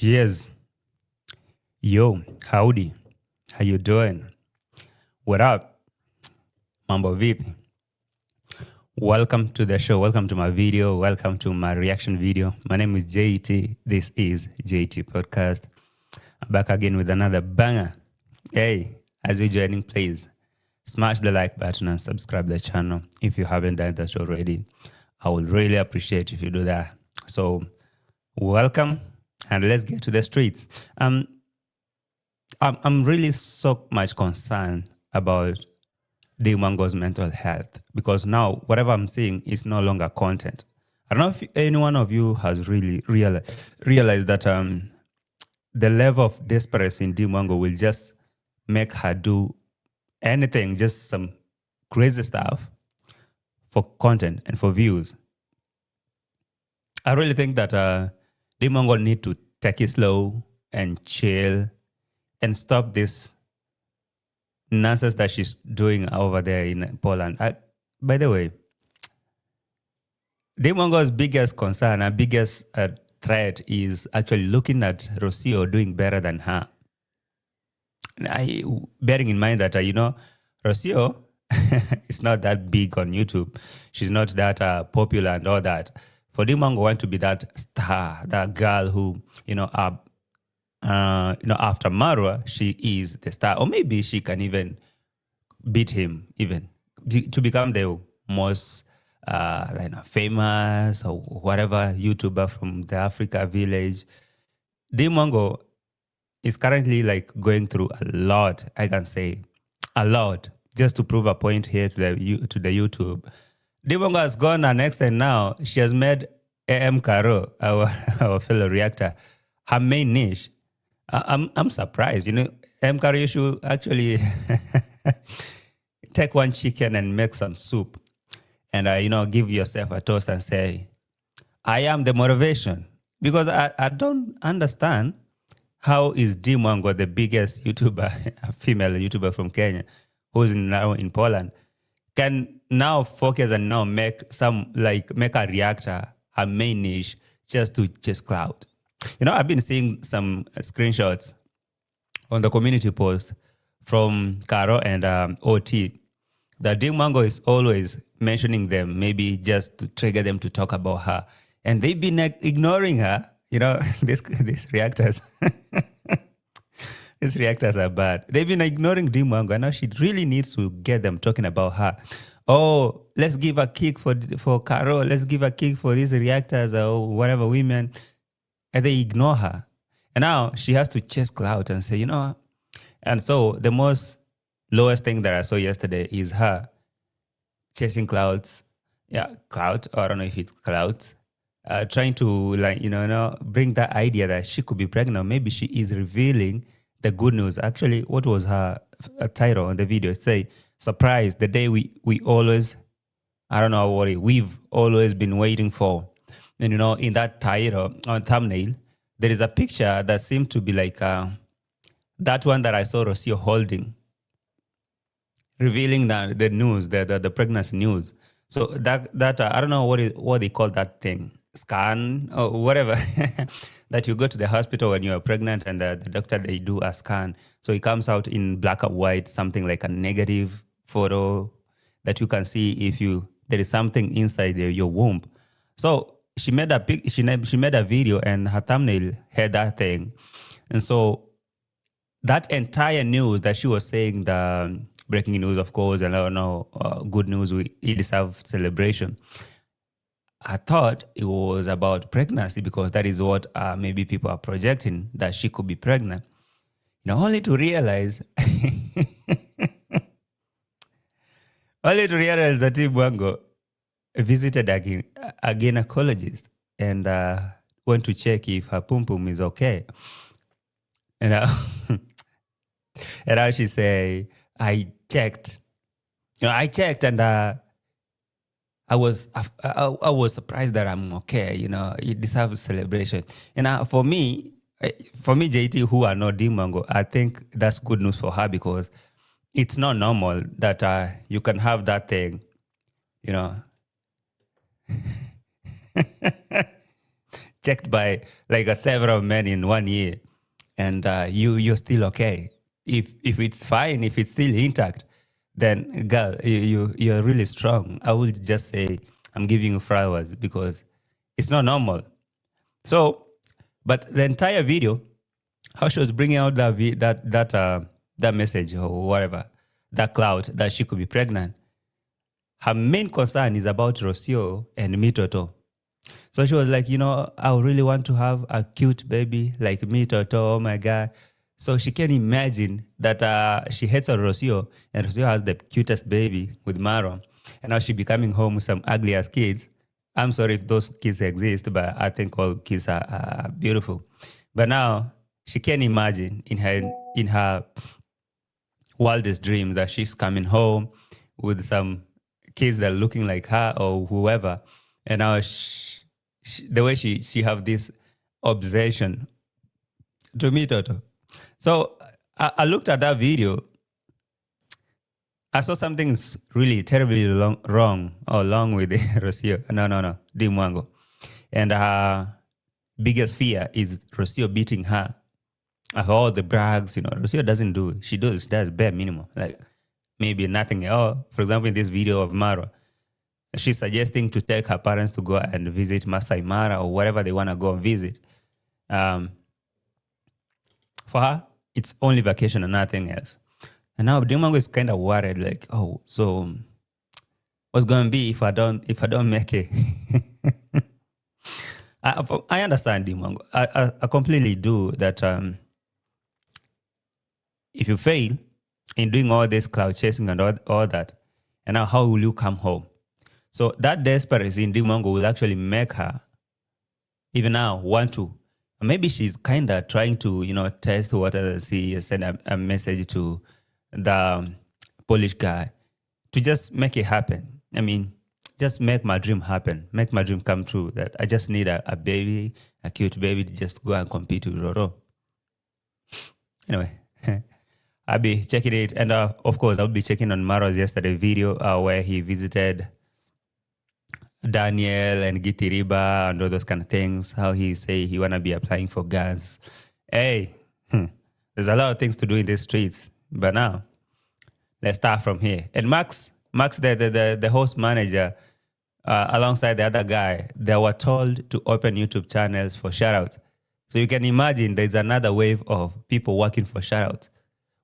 Cheers. Yo, howdy. How you doing? What up? Mambo vipi? Welcome to the show. Welcome to my video. Welcome to my reaction video. My name is JT. This is JT Podcast. I'm back again with another banger. Hey, as you're joining, please smash the like button and subscribe the channel if you haven't done that already. I would really appreciate if you do that. So, welcome and let's get to the streets. I'm really so much concerned about Dee Mwango's mental health because now whatever I'm seeing is no longer content. I don't know if any one of you has really realized that the level of desperation in Dee Mwango will just make her do anything, just some crazy stuff for content and for views. I really think that Dee Mwango need to take it slow and chill and stop this nonsense that she's doing over there in Poland. By the way, Dee Mwango's biggest concern and biggest threat is actually looking at Rocio doing better than her. Bearing in mind that, Rocio is not that big on YouTube. She's not that popular and all that. For Dee Mwango want to be that star, that girl who, after Marwa, she is the star. Or maybe she can even beat him, even to become the most famous or whatever YouTuber from the Africa village. Dee Mwango is currently going through a lot, I can say. A lot. Just to prove a point here to the YouTube. Dee Mwango has gone an extent now. She has made AM Karo, our fellow reactor, her main niche. I'm surprised. AM Karo, you should actually take one chicken and make some soup and, give yourself a toast and say, I am the motivation. Because I don't understand how is Dee Mwango, the biggest YouTuber, female YouTuber from Kenya, who's now in Poland, can now focus and now make a reactor her main niche just to chase clout. I've been seeing some screenshots on the community post from Caro and OT that Dee Mwango is always mentioning them, maybe just to trigger them to talk about her. And they've been ignoring her. These reactors. These reactors are bad. They've been ignoring Dee Mwango, and now she really needs to get them talking about her. Oh, let's give a kick for Caro. Let's give a kick for these reactors or whatever women. And they ignore her. And now she has to chase clout and say, And so the most lowest thing that I saw yesterday is her chasing clouds. Yeah, clout. Or I don't know if it's clouds. Trying to bring that idea that she could be pregnant. Maybe she is revealing the good news. Actually, what was her title on the video? Say, surprise, the day we always, I don't know what we've always been waiting for. And, in that title, on thumbnail, there is a picture that seemed to be like that one that I saw Rocio holding, revealing the news, the pregnancy news. So that I don't know what they call that thing, scan or whatever, that you go to the hospital when you are pregnant and the doctor, they do a scan. So it comes out in black and white, something like a negative photo that you can see if there is something inside your womb. So she made a video and her thumbnail had that thing. And so that entire news that she was saying, the breaking news, of course, and I don't know, good news, it deserves celebration. I thought it was about pregnancy because that is what maybe people are projecting, that she could be pregnant. Only to realize that Dee Mwango visited a gynecologist and went to check if her pum is okay. And and now she say, I checked and I was surprised that I'm okay. It deserves celebration. And for me, JT, who are not Dee Mwango, I think that's good news for her because it's not normal that you can have that thing, checked by like several men in 1 year, and you're still okay. If it's fine, if it's still intact, then girl, you're really strong. I would just say I'm giving you flowers because it's not normal. So, but the entire video, how she was bringing out that message or whatever, that cloud that she could be pregnant. Her main concern is about Rocio and Mitoto. So she was like, I really want to have a cute baby like Mitoto. Oh my God. So she can imagine that she hates on Rocio, and Rocio has the cutest baby with Marwa. And now she be coming home with some ugly ass kids. I'm sorry if those kids exist, but I think all kids are beautiful. But now she can imagine in her wildest dream that she's coming home with some kids that are looking like her or whoever. And now the way she have this obsession to Mitoto. So I looked at that video. I saw something's really terribly wrong with Rocio. No, Dee Mwango. And her biggest fear is Rocio beating her. Of all the brags, Rocio doesn't do. She does bare minimum. Like maybe nothing at all. For example, in this video of Marwa, she's suggesting to take her parents to go and visit Masai Mara or wherever they want to go and visit. For her, it's only vacation and nothing else. And now Dee Mwango is kind of worried, like, oh, so what's going to be if I don't make it? I understand Dee Mwango. I completely do that. If you fail in doing all this cloud chasing and all that, and now how will you come home? So that desperation in Dee Mwango will actually make her even now want to. Maybe she's kind of trying to, test what she send a message to the Polish guy to just make it happen. I mean, just make my dream happen, make my dream come true. That I just need a baby, a cute baby to just go and compete with Roro. Anyway, I'll be checking it. And of course, I'll be checking on Marwa's yesterday video where he visited Daniel and Gitiriba and all those kind of things. How he say he want to be applying for guns. Hey, there's a lot of things to do in these streets. But now, let's start from here. And Max, the host manager, alongside the other guy, they were told to open YouTube channels for shoutouts. So you can imagine there's another wave of people working for shoutouts.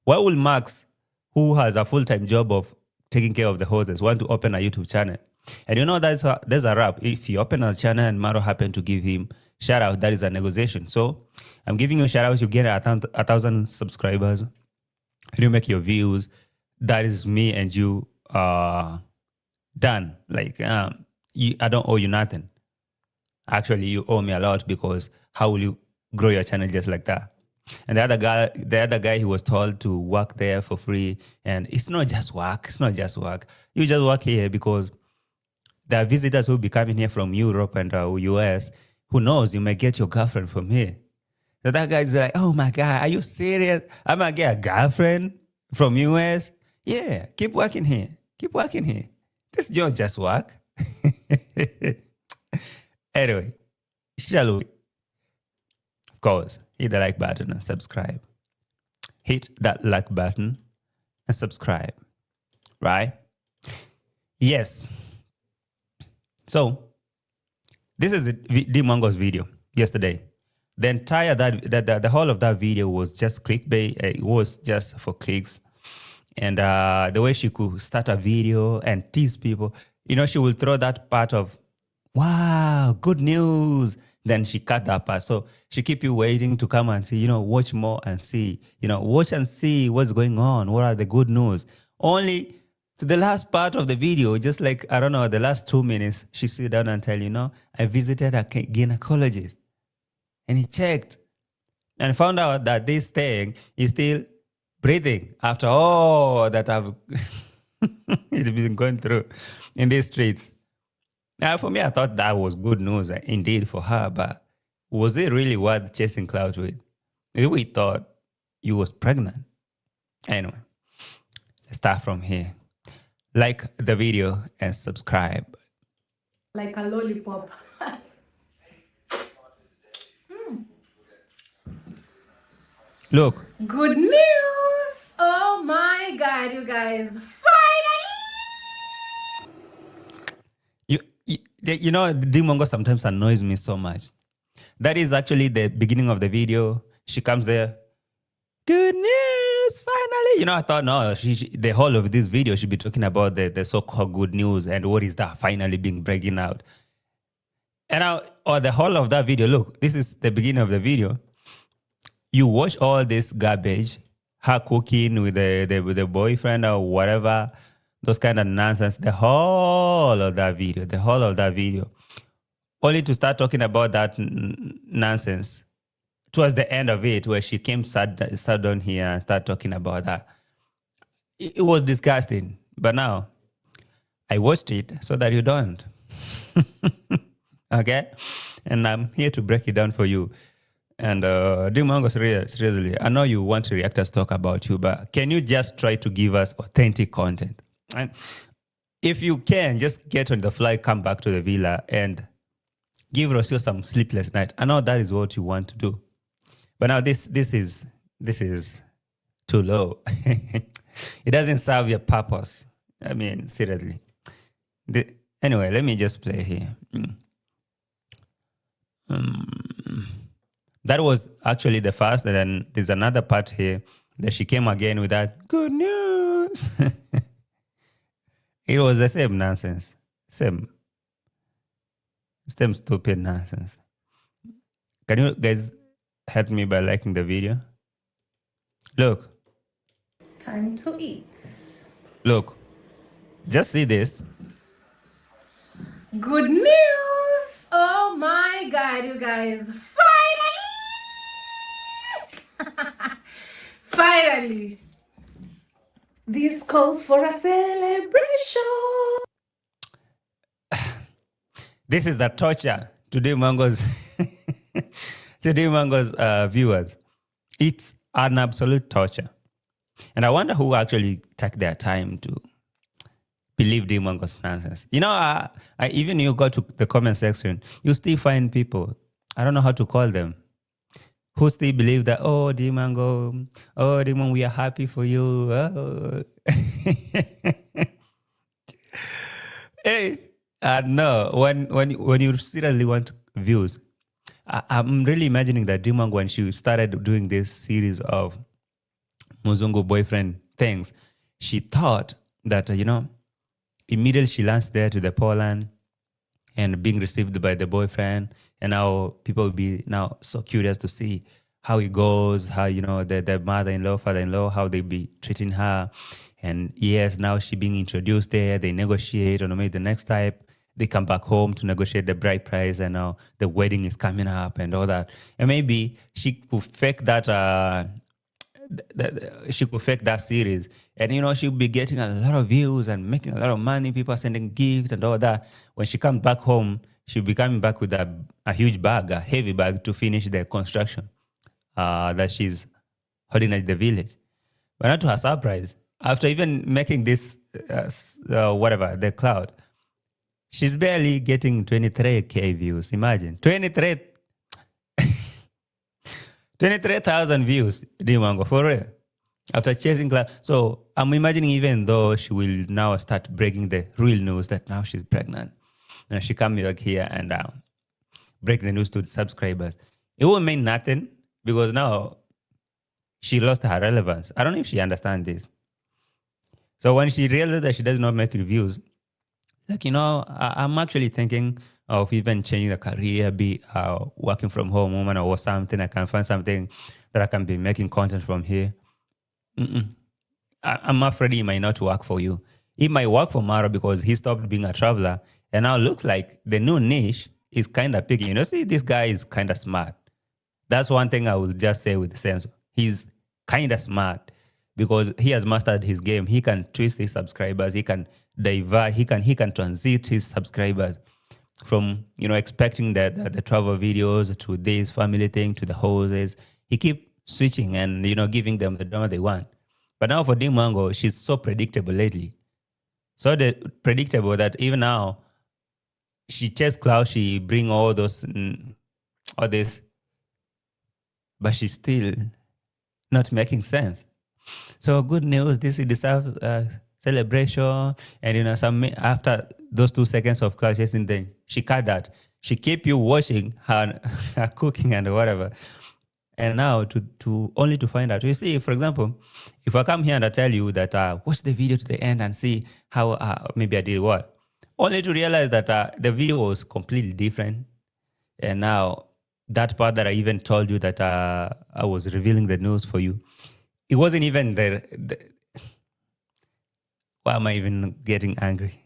Why will Max, who has a full-time job of taking care of the hosts, want to open a YouTube channel? And there's a wrap. If you open a channel and Marwa happen to give him shout out, that is a negotiation. So I'm giving you a shout out. You get 1,000 subscribers. You make your views. That is me and you done. Like I don't owe you nothing. Actually, you owe me a lot because how will you grow your channel just like that? And the other guy, he was told to work there for free. And it's not just work. It's not just work. You just work here because there are visitors who will be coming here from Europe and US. Who knows? You may get your girlfriend from here. So that guy's like, oh my God, are you serious? I'm going to get a girlfriend from US? Yeah, keep working here. Keep working here. This is not just work. Anyway, shall we? Of course, hit the like button and subscribe. Hit that like button and subscribe. Right? Yes. So, this is Dee Mwango's video yesterday. The entire the whole of that video was just clickbait. It was just for clicks, and the way she could start a video and tease people, she will throw that part of, wow, good news. Then she cut that part, so she keep you waiting to come and see. Watch more and see. Watch and see what's going on. What are the good news? Only to the last part of the video, just like, I don't know, the last 2 minutes, she sit down and tell, I visited a gynecologist. And he checked and found out that this thing is still breathing after all that I've been going through in these streets. Now, for me, I thought that was good news indeed for her, but was it really worth chasing clouds with? Maybe we thought you was pregnant. Anyway, let's start from here. Like the video and subscribe. Like a lollipop. Look. Good news! Oh my god, you guys. Finally! You know, Dee Mwango sometimes annoys me so much. That is actually the beginning of the video. She comes there. Good news, finally. You know, I thought, no, the whole of this video should be talking about the so-called good news and what is that finally being breaking out. And now, or the whole of that video, look, this is the beginning of the video. You watch all this garbage, her cooking with the boyfriend or whatever, those kind of nonsense, the whole of that video, only to start talking about that nonsense towards the end of it, where she came sat down here and started talking about that. It was disgusting. But now I watched it so that you don't. Okay? And I'm here to break it down for you. And Dee Mwango, seriously, I know you want reactors talk about you, but can you just try to give us authentic content? And if you can, just get on the fly, come back to the villa and give Rocio some sleepless night. I know that is what you want to do. But now this is too low. It doesn't serve your purpose. I mean, seriously. Anyway, let me just play here. That was actually the first, and then there's another part here that she came again with that good news. It was the same nonsense. Same stupid nonsense. Can you guys help me by liking the video? Look. Time to eat. Look. Just see this. Good news! Oh my god, you guys. Finally! Finally! This calls for a celebration. This is the torture to Dee Mwango's viewers. It's an absolute torture. And I wonder who actually took their time to believe Dee Mwango's nonsense. You know, even you go to the comment section, you still find people, I don't know how to call them, who still believe that, oh, Dee Mwango, we are happy for you. Oh. Hey, no, when you seriously want views, I'm really imagining that Dee Mwango, when she started doing this series of Muzungu boyfriend things, she thought that, immediately she lands there to the Poland and being received by the boyfriend, and now people will be now so curious to see how it goes, how, the mother-in-law, father-in-law, how they be treating her. And yes, now she being introduced there, they negotiate, or maybe the next type, they come back home to negotiate the bride price, and now the wedding is coming up and all that. And maybe she could fake that she could fake that series, and she'll be getting a lot of views and making a lot of money, people are sending gifts and all that. When she comes back home, she'll be coming back with a huge bag, a heavy bag, to finish the construction that she's holding at the village. But not to her surprise, after even making this the cloud, she's barely getting 23k views. Imagine 23,000 views, Dee Mwango, for real. After chasing cloud. So I'm imagining, even though she will now start breaking the real news that now she's pregnant, and she come back here and break the news to the subscribers, it will mean nothing, because now she lost her relevance. I don't know if she understands this. So when she realized that she does not make reviews, I'm actually thinking of even changing the career, be working from home woman or something. I can find something that I can be making content from here. I'm afraid it might not work for you. It might work for Marwa because he stopped being a traveler, and now it looks like the new niche is kind of picking. See, this guy is kind of smart. That's one thing I will just say with sense. He's kind of smart because he has mastered his game. He can twist his subscribers. He can divert. He can transit his subscribers from expecting the travel videos to this family thing to the houses. He keep switching and giving them the drama they want. But now for Dee Mwango, she's so predictable lately. So predictable that even now she chase cloud, she bring all this, but she's still not making sense. So good news, this deserves celebration. And after those 2 seconds of cloud chasing, then she cut that. She keep you watching her, her cooking and whatever. And now to only to find out. You see, for example, if I come here and I tell you that watch the video to the end and see how maybe I did what, only to realize that the video was completely different. And now that part that I even told you that I was revealing the news for you, it wasn't even the why am I even getting angry?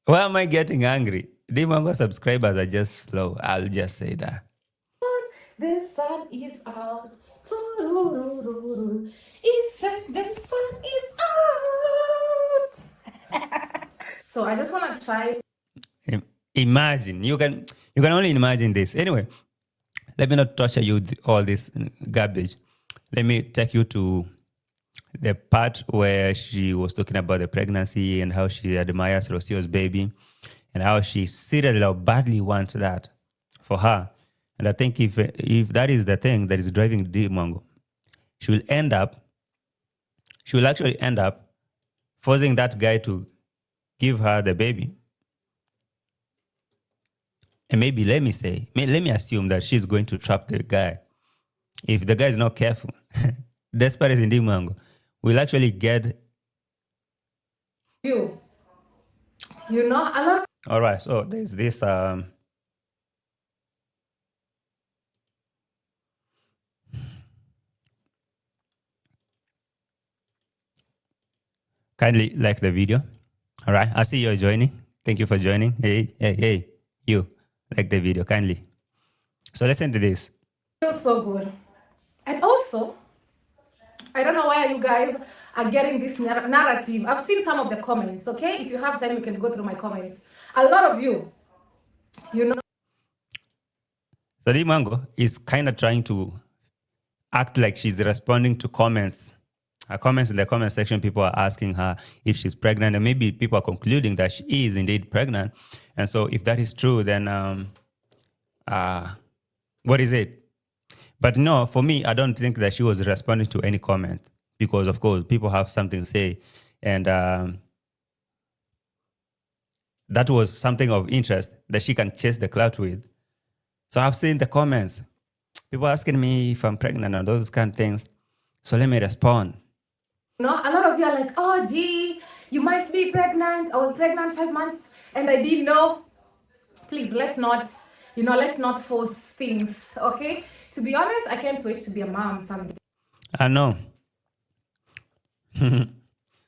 Why am I getting angry? Dee Mwango subscribers are just slow. I'll just say that. The sun is out. He said the sun is out. So I just want to try. Imagine. You can only imagine this. Anyway, let me not torture you with all this garbage. Let me take you to the part where she was talking about the pregnancy and how she admires Rocio's baby and how she seriously badly wants that for her. And I think if that is the thing that is driving Dee Mwango, she will actually end up forcing that guy to give her the baby. And maybe let me assume that she's going to trap the guy. If the guy is not careful, desperate in Dee Mwango, will actually get you know a lot. All right, so there's this kindly like the video. All right, I see you're joining. Thank you for joining. Hey, you like the video kindly. So listen to this. Feels so good. And also, I don't know why you guys are getting this narrative. I've seen some of the comments, okay? If you have time, you can go through my comments. A lot of you know. So Dee Mwango is kind of trying to act like she's responding to comments. Her comments in the comment section, people are asking her if she's pregnant, and maybe people are concluding that she is indeed pregnant. And so if that is true, then what is it? But no, for me, I don't think that she was responding to any comment because, of course, people have something to say. And that was something of interest that she can chase the clout with. So I've seen the comments, people asking me if I'm pregnant and those kind of things. So let me respond. A lot of you are like, oh, Dee, you might be pregnant. I was pregnant 5 months and I didn't know. Please, let's not force things, okay? To be honest, I can't wait to be a mom someday. I know.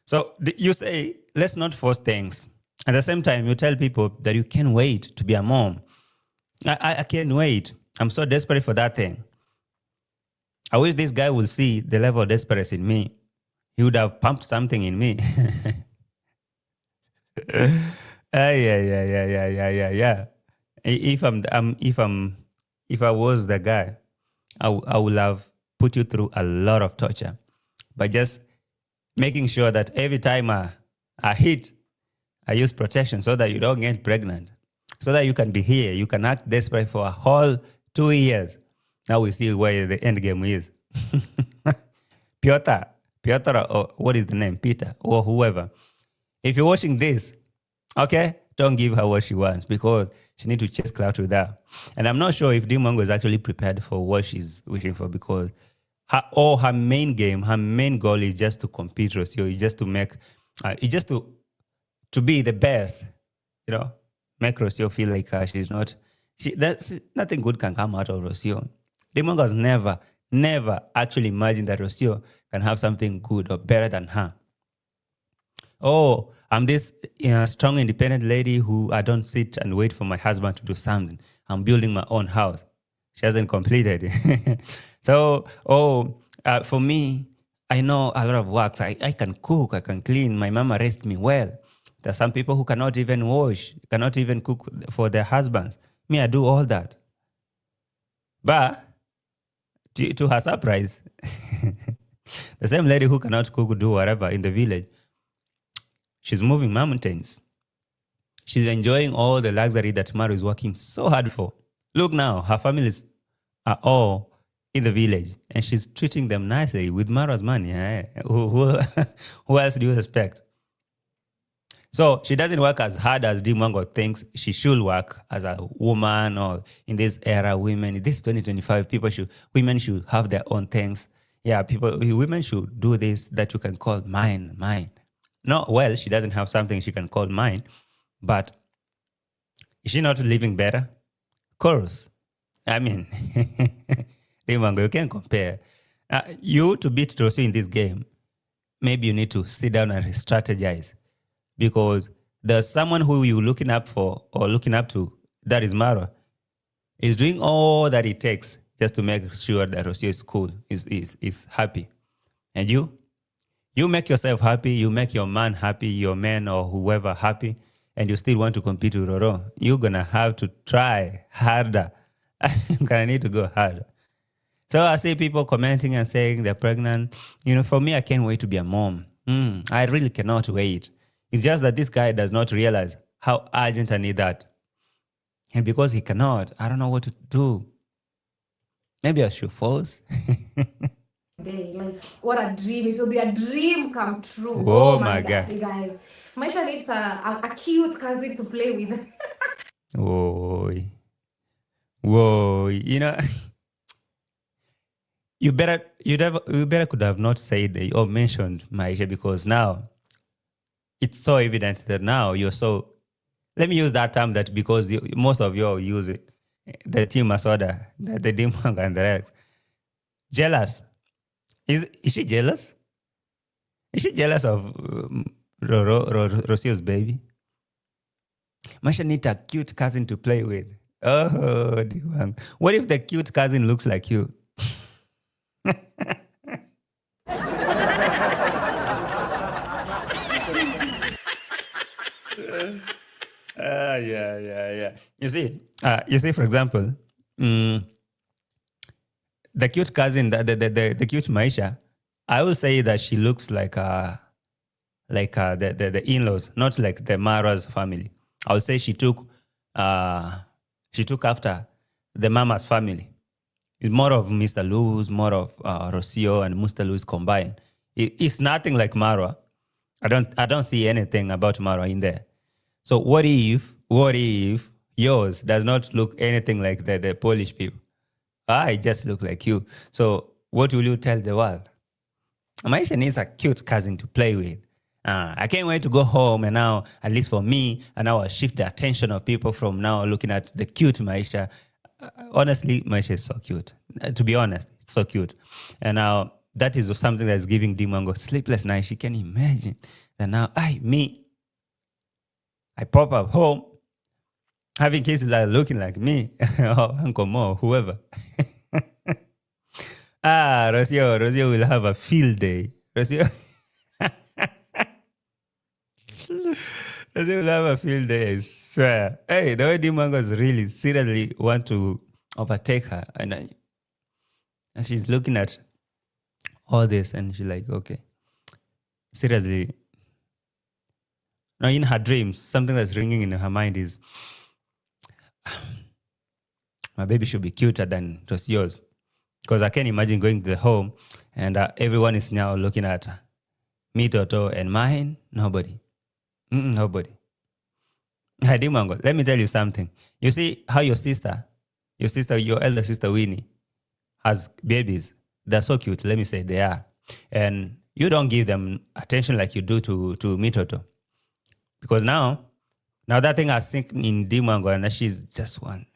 So you say, let's not force things. At the same time, you tell people that you can't wait to be a mom. I can't wait. I'm so desperate for that thing. I wish this guy would see the level of desperation in me. He would have pumped something in me. Yeah. If I was the guy, I would have put you through a lot of torture by just making sure that every time I hit, I use protection so that you don't get pregnant, so that you can be here. You can act desperate for a whole 2 years. Now we see where the end game is. Piotr, or what is the name? Peter, or whoever. If you're watching this, okay, don't give her what she wants because she needs to chase clout with that. And I'm not sure if Dee Mwango is actually prepared for what she's wishing for because her main game, her main goal is just to compete Rocio. It's just to make, it's just to be the best, make Rocio feel like she's not, nothing good can come out of Rocio. Dee Mwango has never actually imagined that Rocio can have something good or better than her. Oh, I'm this strong, independent lady who I don't sit and wait for my husband to do something. I'm building my own house. She hasn't completed it. So, for me, I know a lot of works. I can cook, I can clean. My mama raised me well. There are some people who cannot even wash, cannot even cook for their husbands. Me, I do all that. But to her surprise, the same lady who cannot cook, do whatever in the village, she's moving mountains. She's enjoying all the luxury that Marwa is working so hard for. Look now, her families are all in the village, and she's treating them nicely with Marwa's money. Eh? Who else do you expect? So she doesn't work as hard as Dee Mwango thinks she should work as a woman, or in this era, women, in this 2025, women should have their own things. Yeah, women should do this that you can call mine, mine. No, well, she doesn't have something she can call mine, but is she not living better? Of course. I mean, Dee Mwango, you can't compare. You to beat Rocio in this game, maybe you need to sit down and strategize, because there's someone who you're looking up for or looking up to, that is Marwa, is doing all that it takes just to make sure that Rocio is cool, is happy. And you make yourself happy, you make your man happy, your man or whoever happy, and you still want to compete with Roro. You're going to have to try harder. You're going to need to go harder. So I see people commenting and saying they're pregnant. For me, I can't wait to be a mom. I really cannot wait. It's just that this guy does not realize how urgent I need that. And because he cannot, I don't know what to do. Maybe I should force. Day. Like, what a dream. It will be a dream come true. Oh my God. You guys. Maisha needs a cute cousin to play with. Whoa. Whoa. You better could have not said or mentioned Maisha, because now it's so evident that now you're so, let me use that term, that because most of you all use it, the team Masoda, the Dee Mwango and the rest, jealous. Is she jealous? Is she jealous of Rocio's baby? Masha needs a cute cousin to play with. Oh, Dee Mwango. What if the cute cousin looks like you? Yeah. You see, for example, the cute cousin, the cute Maisha, I will say that she looks like the in-laws, not like the Marwa's family. I would say she took after the Mama's family. It's more of Mr. Luz, more of Rocio and Mr. Luz combined. It's nothing like Marwa. I don't see anything about Marwa in there. So what if yours does not look anything like the Polish people? I just look like you. So what will you tell the world? Maisha needs a cute cousin to play with. I can't wait to go home, and now, at least for me, and now I'll shift the attention of people from now looking at the cute Maisha. Honestly, Maisha is so cute. To be honest, it's so cute. And now that is something that is giving Dee Mwango sleepless nights. She can imagine that now, I pop up home, having kids that are looking like me, or Uncle Mo, whoever. Rocio will have a field day. Rocio will have a field day, I swear. Hey, the way Dee Mwango is really seriously want to overtake her, and she's looking at all this, and she's like, okay, seriously. Now, in her dreams, something that's ringing in her mind is, my baby should be cuter than Rocio's. Because I can't imagine going to the home and everyone is now looking at Mitoto and mine. Nobody. Nobody. Hey, Dee Mwango, let me tell you something. You see how your elder sister Winnie has babies. They're so cute. Let me say they are. And you don't give them attention like you do to Mitoto. Because now that thing has sink in Dee Mwango, and she's just one.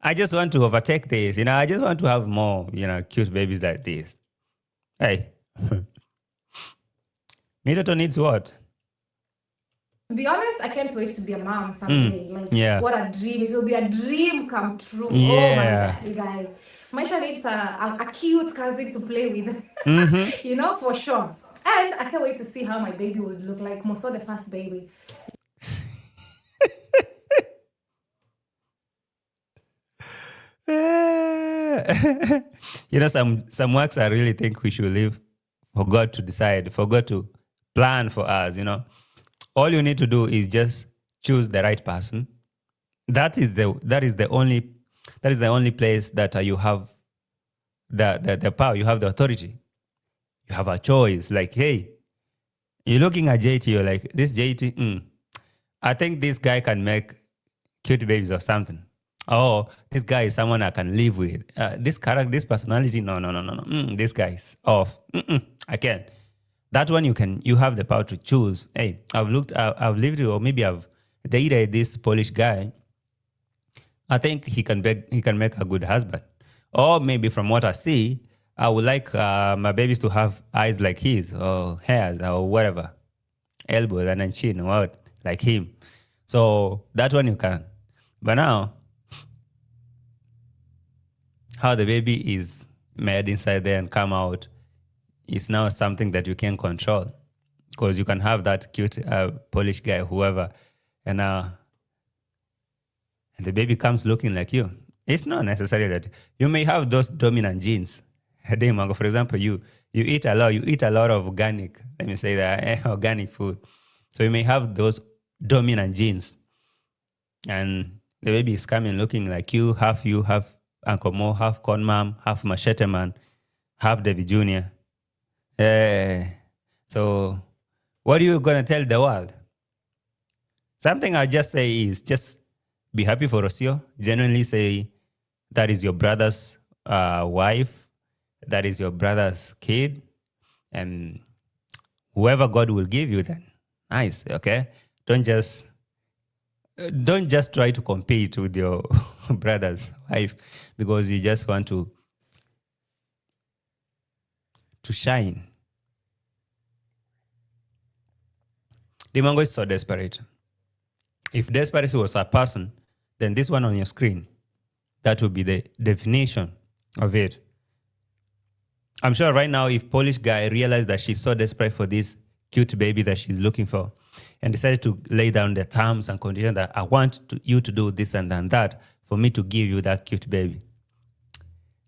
I just want to overtake this. I just want to have more, cute babies like this. Hey, Mitoto needs what? To be honest, I can't wait to be a mom someday. What a dream. It will be a dream come true. Yeah. Oh my God, you guys. Maisha needs a cute cousin to play with. For sure. And I can't wait to see how my baby would look like. Most of the first baby. Some works I really think we should leave for God to decide, for God to plan for us. All you need to do is just choose the right person. That is the only place that you have the power, you have the authority, you have a choice. Like, hey, you're looking at JT, you're like, this JT, I think this guy can make cute babies or something. Oh, this guy is someone I can live with. This character, this personality, no, no, no, no, no. This guy is off. I can't. That one you have the power to choose. Hey, I've lived with, or maybe I've dated this Polish guy. I think he can make a good husband. Or maybe from what I see, I would like my babies to have eyes like his, or hairs, or whatever, elbows and then chin, what like him. So that one you can. But now, how the baby is made inside there and come out is now something that you can control, because you can have that cute Polish guy, whoever, and the baby comes looking like you. It's not necessary that you may have those dominant genes. Dee Mwango, for example, you eat a lot of organic, let me say that, organic food. So you may have those dominant genes, and the baby is coming looking like you, half Uncle Mo, half Con Mom, half Machete Man, half David Jr. So what are you going to tell the world? Something I just say is just be happy for Rocio. Genuinely say that is your brother's wife, that is your brother's kid, and whoever God will give you, then nice. Okay, don't just try to compete with your brother's wife because you just want to shine. Dee Mwango is so desperate. If desperation was a person, then this one on your screen, that would be the definition of it. I'm sure right now, if Polish guy realized that she's so desperate for this cute baby that she's looking for, and decided to lay down the terms and conditions that I want you to do this and that for me to give you that cute baby.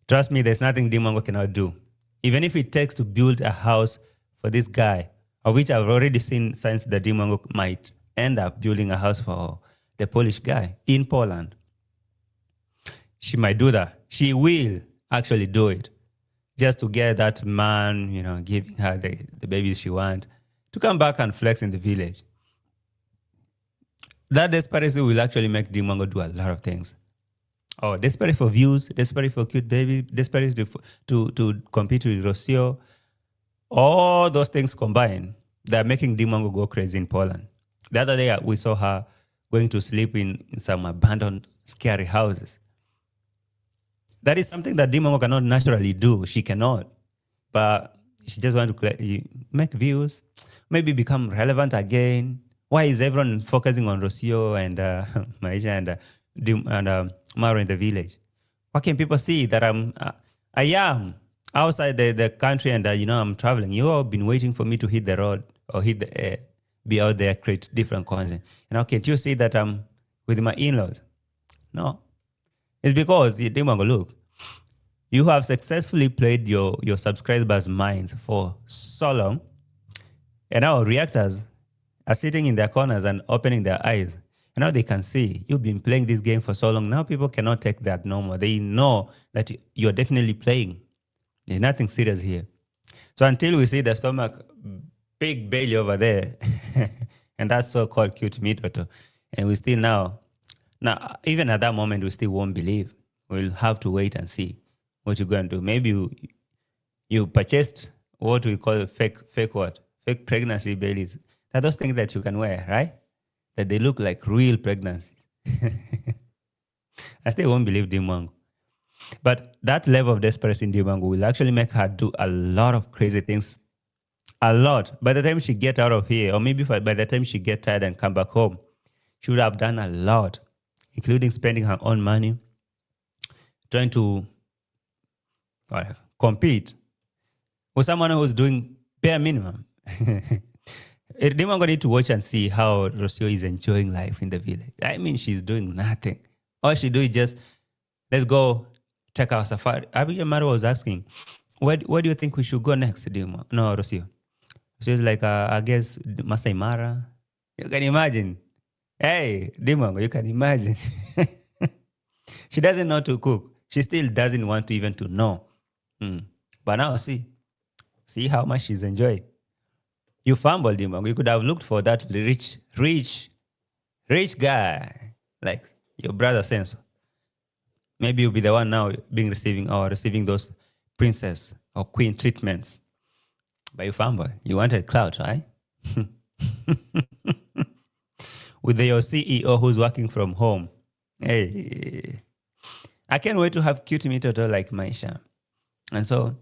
Trust me, there's nothing Dee Mwango cannot do. Even if it takes to build a house for this guy, of which I've already seen signs that Dee Mwango might end up building a house for the Polish guy in Poland. She might do that. She will actually do it just to get that man, giving her the babies she wants, to come back and flex in the village. That desperation will actually make Dee Mwango do a lot of things. Oh, desperate for views, desperate for cute baby, desperate to compete with Rocio. All those things combined, they're making Dee Mwango go crazy in Poland. The other day, we saw her going to sleep in some abandoned, scary houses. That is something that Dee Mwango cannot naturally do. She cannot. But she just wants to make views, maybe become relevant again. Why is everyone focusing on Rocio and Maisha and Marwa in the village? Why can't people see that I am outside the country and I'm traveling? You all been waiting for me to hit the road or be out there, create different content. Can't you see that I'm with my in-laws? No. It's because, Dee Mwango, look, you have successfully played your subscribers' minds for so long, and now reactors are sitting in their corners and opening their eyes. And now they can see you've been playing this game for so long. Now people cannot take that no more. They know that you're definitely playing. There's nothing serious here. So until we see the stomach big belly over there, and that's so-called cute Mitoto, and we still now, even at that moment, we still won't believe. We'll have to wait and see what you're going to do. Maybe you purchased what we call fake pregnancy bellies. They're those things that you can wear, right? That they look like real pregnancy. I still won't believe Dee Mwango. But that level of desperation in Dee Mwango will actually make her do a lot of crazy things. A lot. By the time she get out of here, or maybe by the time she get tired and come back home, she would have done a lot, including spending her own money, trying to compete with someone who's doing bare minimum. Dee Mwango need to watch and see how Rocio is enjoying life in the village. I mean, she's doing nothing. All she do is just, let's go take our safari. Marwa was asking, where do you think we should go next, Dee Mwango? No, Rocio. Rocio's like, I guess, Masai Mara. You can imagine. Hey, Dee Mwango, you can imagine. She doesn't know to cook. She still doesn't want to even to know. But now see how much she's enjoying. You fumbled, Dee Mwango. You could have looked for that rich guy, like your brother Senso. Maybe you'll be the one now receiving those princess or queen treatments. But you fumbled. You wanted clout, right? With your CEO who's working from home. Hey, I can't wait to have cute Mitoto like Maisha. And so,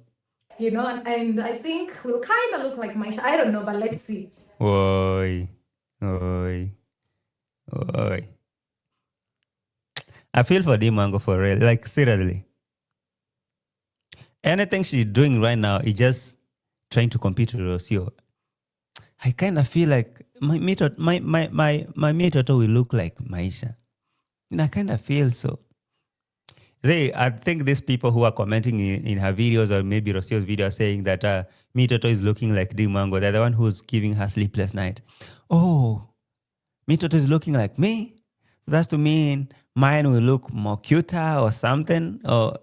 and I think we'll kind of look like Maisha. I don't know, but let's see. oi, oi, oi. I feel for Dee Mwango for real. Like, seriously. Anything she's doing right now is just trying to compete with Rocio. I kind of feel like my Mitoto will look like Maisha. And I kind of feel so. See, I think these people who are commenting in her videos or maybe Rocio's video are saying that Mitoto is looking like Dee Mwango. They're the one who's giving her sleepless night. Oh, Mitoto is looking like me? So that's to mean mine will look more cuter or something? Or...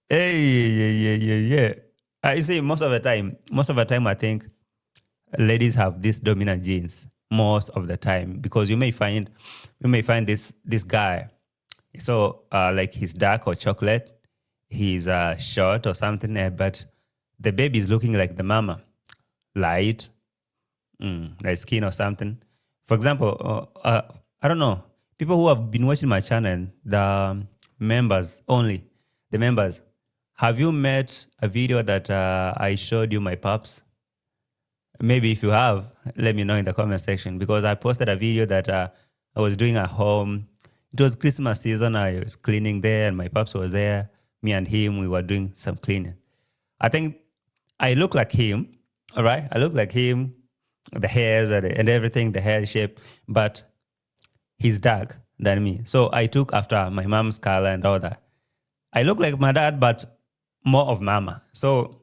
Hey, yeah. I see most of the time, I think ladies have these dominant genes most of the time because you may find this guy. So like he's dark or chocolate, he's short or something, but the baby is looking like the mama, light, like skin or something. For example, I don't know, people who have been watching my channel, the members only, the members. Have you met a video that I showed you my pups? Maybe if you have, let me know in the comment section because I posted a video that I was doing at home. It was Christmas season. I was cleaning there and my pups was there. Me and him, we were doing some cleaning. I think I look like him, all right? I look like him, the hairs and everything, the hair shape, but he's dark than me. So I took after my mom's color and all that. I look like my dad, but more of mama. So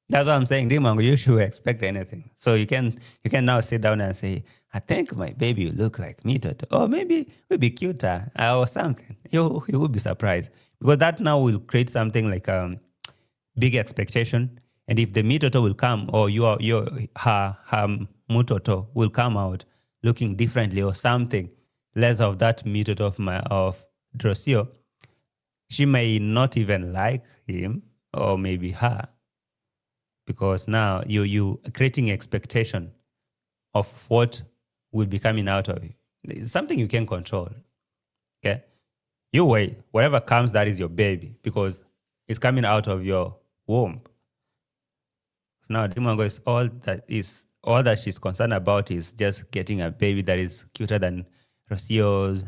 that's what I'm saying. Dee Mwango, you should expect anything. So you can now sit down and say, I think my baby will look like Mitoto. Or maybe will be cuter or something. You will be surprised. Because that now will create something like big expectation. And if the Mitoto will come or her Mutoto will come out looking differently or something, less of that Mitoto of Rocio, she may not even like him or maybe her. Because now you creating expectation of what will be coming out of it. It's something you can control. Okay? You wait. Whatever comes, that is your baby because it's coming out of your womb. So now Dee Mwango is all that she's concerned about is just getting a baby that is cuter than Rocio's.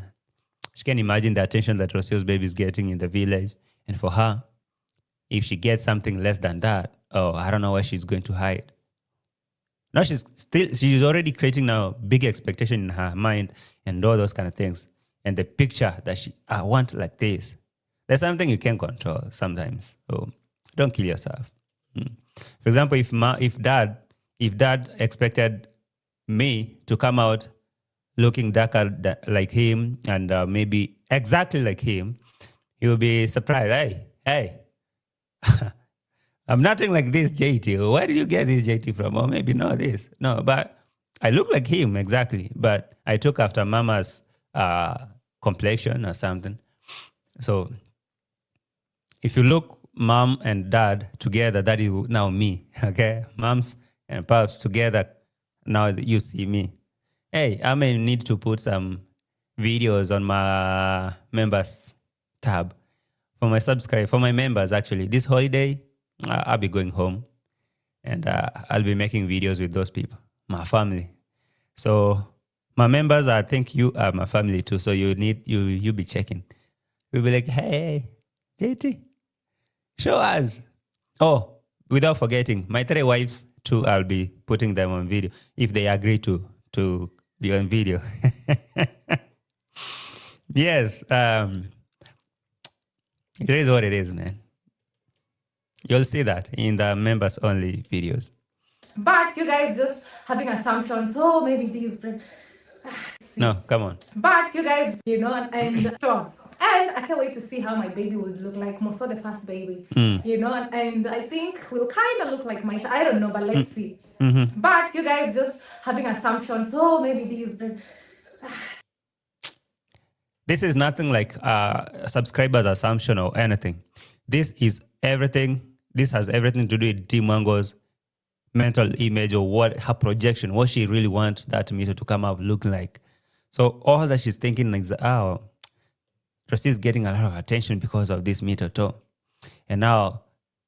She can imagine the attention that Rocio's baby is getting in the village. And for her, if she gets something less than that, oh, I don't know where she's going to hide. Now she's already creating now big expectation in her mind and all those kind of things. And the picture that I want like this. There's something you can control sometimes. So don't kill yourself. For example, if dad expected me to come out looking darker like him and maybe exactly like him, he will be surprised. Hey, I'm nothing like this JT. Where did you get this JT from? Or maybe not this. No, but I look like him exactly. But I took after mama's complexion or something. So if you look mom and dad together, that is now me. Okay? Moms and paps together, now you see me. Hey, I may need to put some videos on my members tab for my members actually. This holiday, I'll be going home and I'll be making videos with those people, my family. So my members, I think you are my family too. So you be checking. We'll be like, hey, JT, show us. Oh, without forgetting, my 3 wives too, I'll be putting them on video if they agree to be on video. Yes. It is what it is, man. You'll see that in the members only videos. But you guys just having assumptions. Oh, maybe these. see. No, come on. But you guys, and sure. And I can't wait to see how my baby would look like, more so the first baby, and I think we'll kind of look like my, I don't know, but let's see. But you guys just having assumptions, oh, maybe these. This is nothing like a subscriber's assumption or anything. This is everything. This has everything to do with Dee Mwango's mental image or what her projection, what she really wants that Mitoto to come out looking like. So all that she's thinking is, oh, Rocio is getting a lot of attention because of this Mitoto. And now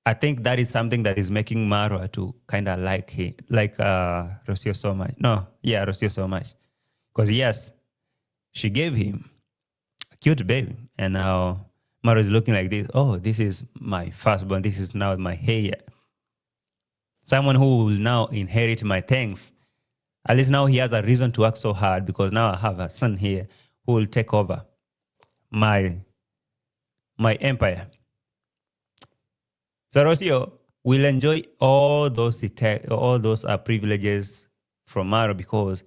I think that is something that is making Marwa to kind of like Rocio so much. Rocio so much. Because yes, she gave him a cute baby. And now Marwa is looking like this. Oh, this is my firstborn. This is now my heir. Someone who will now inherit my things. At least now he has a reason to work so hard because now I have a son here who will take over my empire. So Rocio will enjoy all those privileges from Marwa because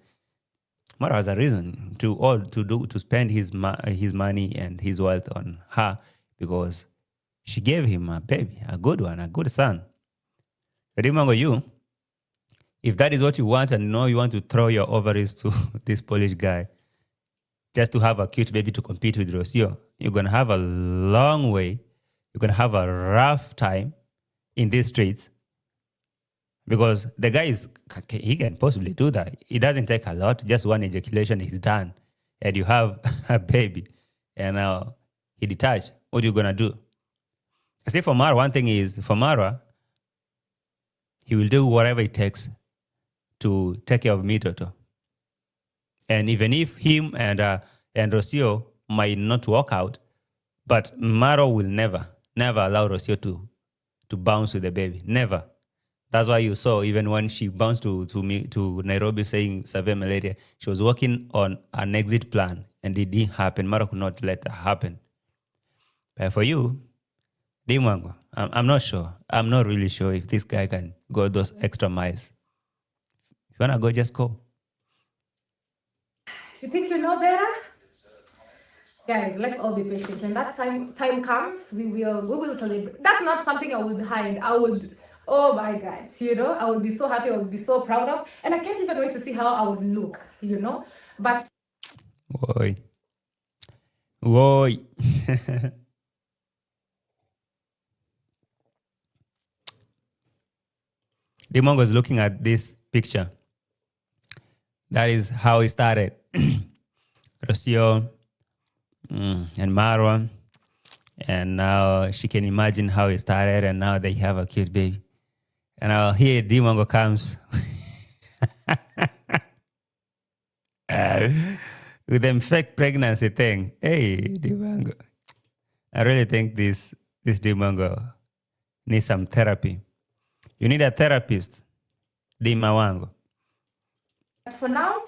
Marwa has a reason to spend his money and his wealth on her because she gave him a baby, a good one, a good son. But Dee Mwango, you, if that is what you want and you want to throw your ovaries to this Polish guy just to have a cute baby to compete with Rocio, you're going to have a long way. You're going to have a rough time in these streets because the guy he can possibly do that. It doesn't take a lot. Just one ejaculation is done and you have a baby and now he detached. What are you going to do? See, for Marwa, one thing is, for Marwa, he will do whatever it takes to take care of Mitoto. And even if him and Rocio might not work out, but Marwa will never allow Rocio to bounce with the baby. Never. That's why you saw, even when she bounced to Nairobi saying severe malaria, she was working on an exit plan and it didn't happen. Marwa could not let that happen. But for you, Dee Mwango, I'm not sure. I'm not really sure if this guy can go those extra miles. If you want to go, just go. You think you know better? Guys, let's all be patient. When that time comes, we will celebrate. That's not something I would hide. Oh my God, I would be so happy, I would be so proud of. And I can't even wait to see how I would look, But Woi. Dee Mwango is looking at this picture. That is how it started. Rocio and Marwa. And now she can imagine how it started and now they have a cute baby. And now here Dee Mwango comes with them fake pregnancy thing. Hey, Dee Mwango. I really think this Dee Mwango needs some therapy. You need a therapist, Dee Mwango. But for now,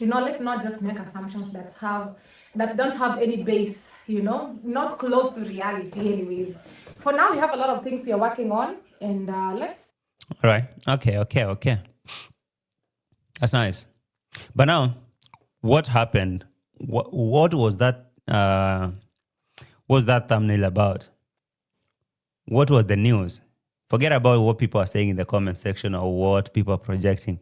let's not just make assumptions that don't have any base, not close to reality anyways. For now, we have a lot of things we are working on and let's... All right. Okay. That's nice. But now, what happened? What was that? Was that thumbnail about? What was the news? Forget about what people are saying in the comment section or what people are projecting.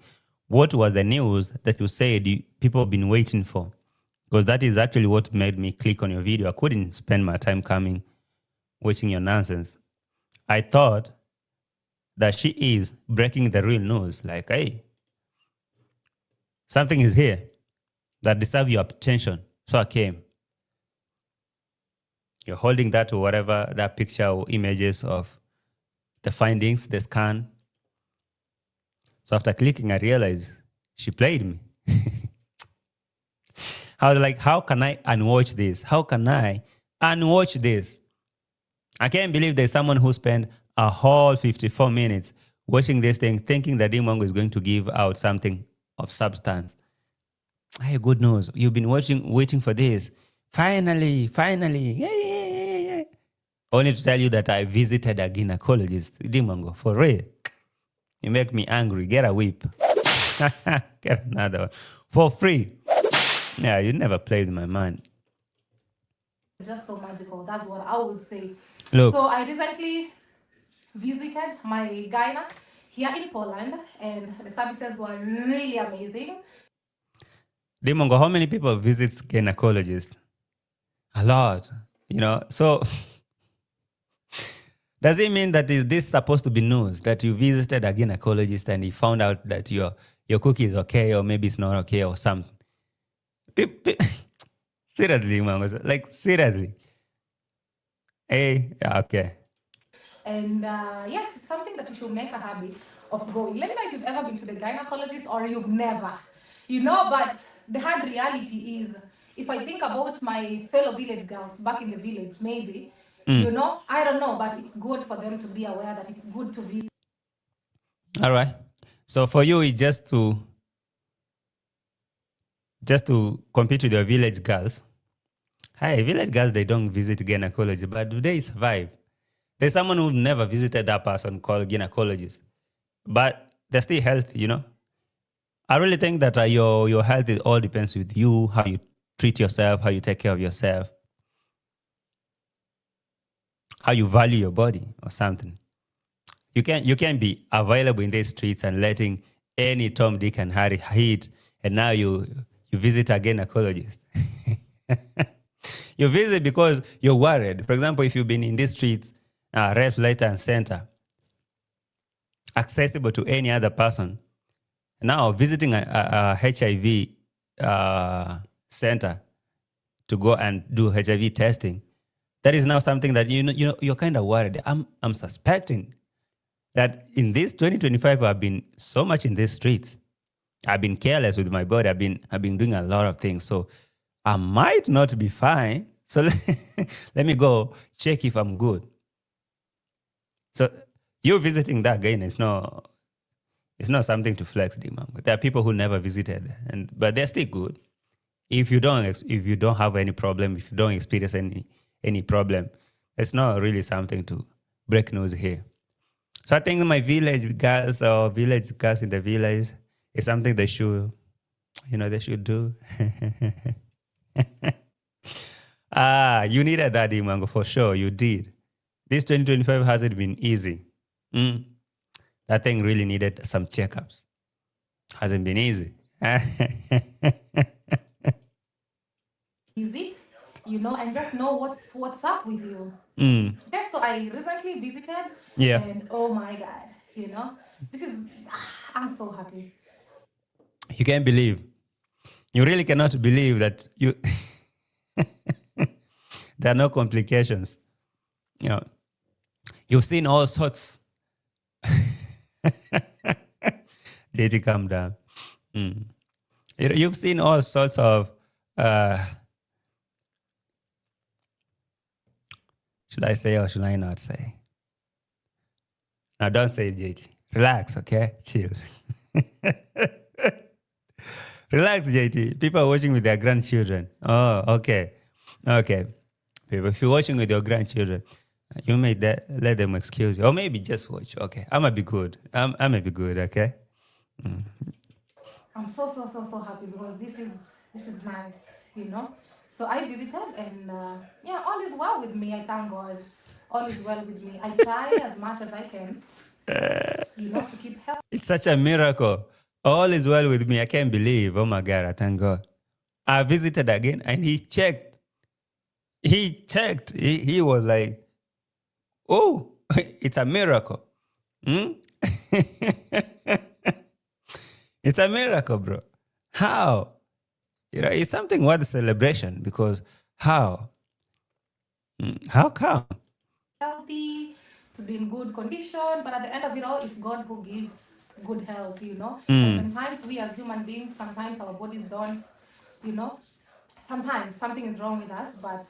What was the news that you said people have been waiting for? Because that is actually what made me click on your video. I couldn't spend my time coming, watching your nonsense. I thought that she is breaking the real news. Like, hey, something is here that deserves your attention. So I came. You're holding that or whatever, that picture or images of the findings, the scan. So after clicking, I realized she played me. How can I unwatch this? How can I unwatch this? I can't believe there's someone who spent a whole 54 minutes watching this thing, thinking that Dee Mwango is going to give out something of substance. Hey, good news. You've been waiting for this. Finally. Yeah. Only to tell you that I visited a gynecologist. Dee Mwango, for real. You make me angry. Get a whip. Get another one. For free. Yeah, you never play with my mind. Just so magical. That's what I would say. Look, So I recently visited my gyna here in Poland, and the services were really amazing. Dee Mwango, how many people visits gynecologist? A lot, So does it mean that is this supposed to be news that you visited a gynecologist and he found out that your cookie is okay or maybe it's not okay or something? Seriously, Mwango, like seriously. Hey, yeah, okay. And yes, it's something that you should make a habit of going. Let me know if you've ever been to the gynecologist or you've never. But the hard reality is, if I think about my fellow village girls back in the village, maybe, I don't know, but it's good for them to be aware that it's good to be. All right. So for you, it's just to compete with your village girls. Hi, village girls, they don't visit gynecology, but do they survive? There's someone who never visited that person called gynecologist, but they're still healthy, I really think that your health it all depends with you, how you treat yourself, how you take care of yourself, how you value your body or something. You can't be available in these streets and letting any Tom, Dick, and Harry hit, and now you visit a gynecologist. You visit because you're worried. For example, if you've been in these streets, left, right, and center, accessible to any other person, now visiting a HIV center to go and do HIV testing, that is now something that you're kind of worried. I'm suspecting that in this 2025, I've been so much in these streets. I've been careless with my body. I've been doing a lot of things. So I might not be fine. So let me go check if I'm good. So you visiting that again is not something to flex, Dee Mwango. There are people who never visited, but they're still good. If you don't have any problem, if you don't experience any problem, it's not really something to break news here. So I think my village girls or village girls in the village is something they should do. You needed that, Dee Mwango, for sure. You did. This 2025 hasn't been easy. That thing really needed some checkups. Hasn't been easy. Visit, and just know what's up with you. Okay, so I recently visited, Yeah. and oh my God, this is, I'm so happy. You can't believe. You really cannot believe that there are no complications. You've seen all sorts. JT, calm down. You've seen all sorts of. Should I say or should I not say? Now, don't say it, JT. Relax, okay? Chill. Relax, JT. People are watching with their grandchildren. Oh, okay. Okay. People, if you're watching with your grandchildren, you may let them excuse you. Or maybe just watch. Okay. I'm going to be good. I'm going to be good, okay? I'm so happy because this is nice. So I visited, and all is well with me. I thank God. All is well with me. I try as much as I can, to keep healthy. It's such a miracle. All is well with me. I can't believe. Oh my God, I thank God. I visited again and he checked. He was like, oh, it's a miracle. It's a miracle, bro. How? It's something worth celebration because how? How come? Healthy, to be in good condition, but at the end of it all, it's God who gives good health, And sometimes we as human beings, sometimes our bodies don't, sometimes something is wrong with us, but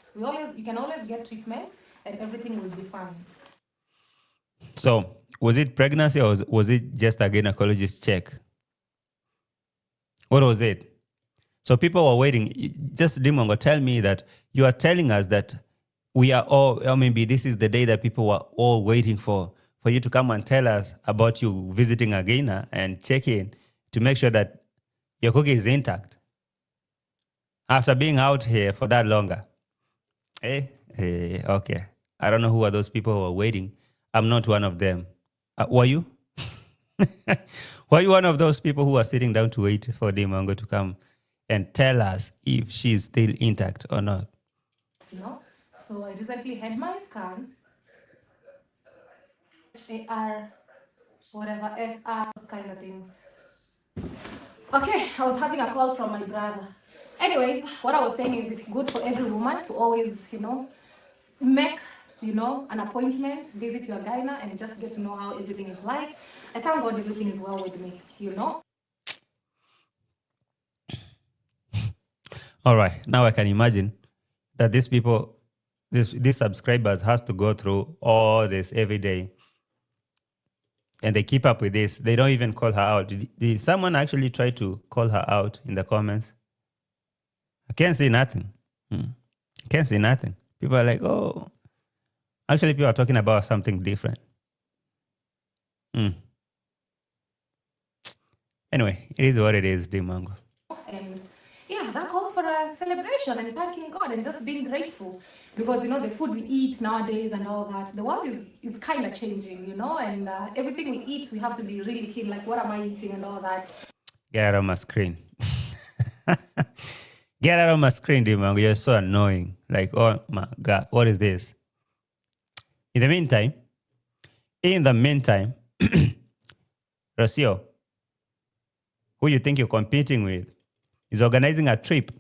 you can always get treatment and everything will be fine. So, was it pregnancy or was it just a gynecologist check? What was it? So people were waiting. Just Dee Mwango, tell me that you are telling us that we are all, or maybe this is the day that people were all waiting for you to come and tell us about you visiting again and check in to make sure that your cookie is intact. After being out here for that longer. Okay. I don't know who are those people who are waiting. I'm not one of them. Were you? Were you one of those people who are sitting down to wait for Dee Mwango to come and tell us if she's still intact or not? So I recently had my scan. AR, whatever, SR, those kind of things. Okay, I was having a call from my brother. Anyways, what I was saying is it's good for every woman to always, make, an appointment, visit your gyna, and just get to know how everything is like. I thank God everything is well with me. All right. Now I can imagine that these people, these subscribers has to go through all this every day. And they keep up with this. They don't even call her out. Did someone actually try to call her out in the comments? I can't see nothing. I can't see nothing. People are like, oh. Actually, people are talking about something different. Anyway, it is what it is, Dee Mwango. And yeah, that calls for a celebration and thanking God and just being grateful because the food we eat nowadays and all that, the world is kind of changing, and everything we eat, we have to be really keen, like what am I eating and all that. Get out of my screen. Get out of my screen, Dee Mwango. You're so annoying. Like, oh my God, what is this? In the meantime, Rocio, who you think you're competing with, is organizing a trip